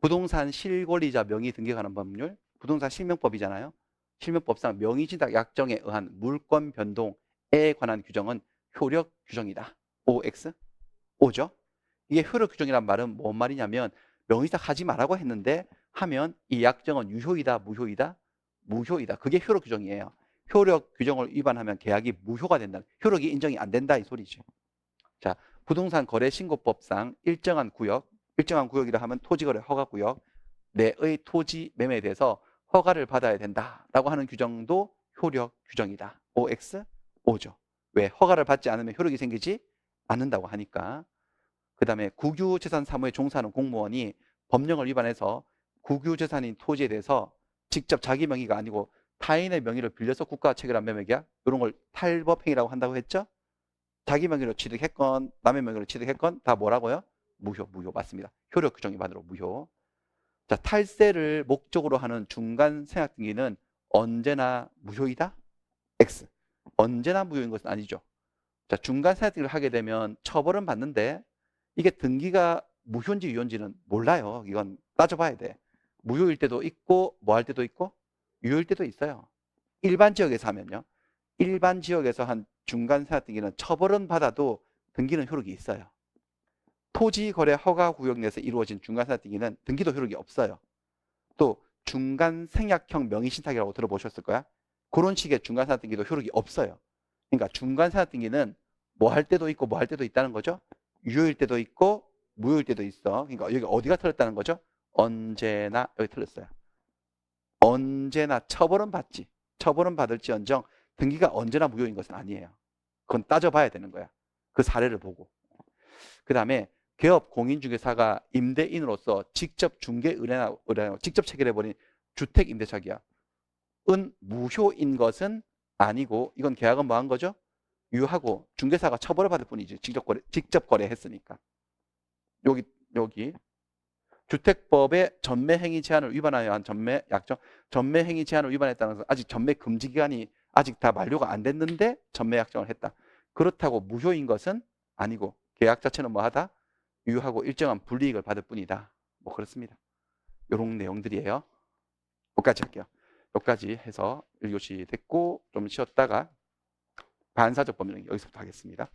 부동산 실권리자 명의 등기에 관한 법률. 부동산 실명법이잖아요. 실명법상 명의진탁 약정에 의한 물권 변동에 관한 규정은 효력 규정이다. OX? O죠? 이게 효력 규정이란 말은 뭔 말이냐면 명의진탁 하지 말라고 했는데 하면 이 약정은 유효이다, 무효이다? 무효이다. 그게 효력 규정이에요. 효력 규정을 위반하면 계약이 무효가 된다. 효력이 인정이 안 된다 이 소리죠. 자, 부동산 거래 신고법상 일정한 구역이라 하면 토지거래 허가구역 내의 토지 매매에 대해서 허가를 받아야 된다라고 하는 규정도 효력 규정이다. OX, 오죠. 왜? 허가를 받지 않으면 효력이 생기지 않는다고 하니까. 그 다음에 국유재산 사무에 종사하는 공무원이 법령을 위반해서 국유재산인 토지에 대해서 직접 자기 명의가 아니고 타인의 명의를 빌려서 국가가 체결한 매매계약, 이런 걸 탈법행위라고 한다고 했죠? 자기 명의로 취득했건 남의 명의로 취득했건 다 뭐라고요? 무효 맞습니다. 효력 규정 위반으로 무효. 자, 탈세를 목적으로 하는 중간 생략 등기는 언제나 무효이다? X. 언제나 무효인 것은 아니죠. 자, 중간 생략 등기를 하게 되면 처벌은 받는데 이게 등기가 무효인지 유효인지는 몰라요. 이건 따져봐야 돼. 무효일 때도 있고 뭐 할 때도 있고 유효일 때도 있어요. 일반 지역에서 하면요. 일반 지역에서 한 중간 생략 등기는 처벌은 받아도 등기는 효력이 있어요. 토지거래 허가구역 내에서 이루어진 중간 생략 등기는 등기도 효력이 없어요. 또 중간 생략형 명의신탁이라고 들어보셨을 거야. 그런 식의 중간 생략 등기도 효력이 없어요. 그러니까 중간 생략 등기는 뭐 할 때도 있고 뭐 할 때도 있다는 거죠. 유효일 때도 있고 무효일 때도 있어. 그러니까 여기 어디가 틀렸다는 거죠? 언제나 여기 틀렸어요. 언제나 처벌은 받지. 처벌은 받을지언정 등기가 언제나 무효인 것은 아니에요. 그건 따져봐야 되는 거야. 그 사례를 보고. 그 다음에 개업 공인중개사가 임대인으로서 직접 중개 의뢰나 직접 체결해버린 주택임대차 계약은 무효인 것은 아니고, 이건 계약은 뭐 한 거죠? 유효하고 중개사가 처벌을 받을 뿐이지. 직접 거래했으니까. 여기 주택법의 전매행위 제한을 위반하여 한 전매행위 제한을 위반했다는 것은 아직 전매 금지 기간이 아직 다 만료가 안 됐는데 전매약정을 했다. 그렇다고 무효인 것은 아니고 계약 자체는 뭐하다? 유효하고 일정한 불이익을 받을 뿐이다. 뭐 그렇습니다. 이런 내용들이에요. 여기까지 할게요. 여기까지 해서 1교시 됐고 좀 쉬었다가 반사적 법령 여기서부터 하겠습니다.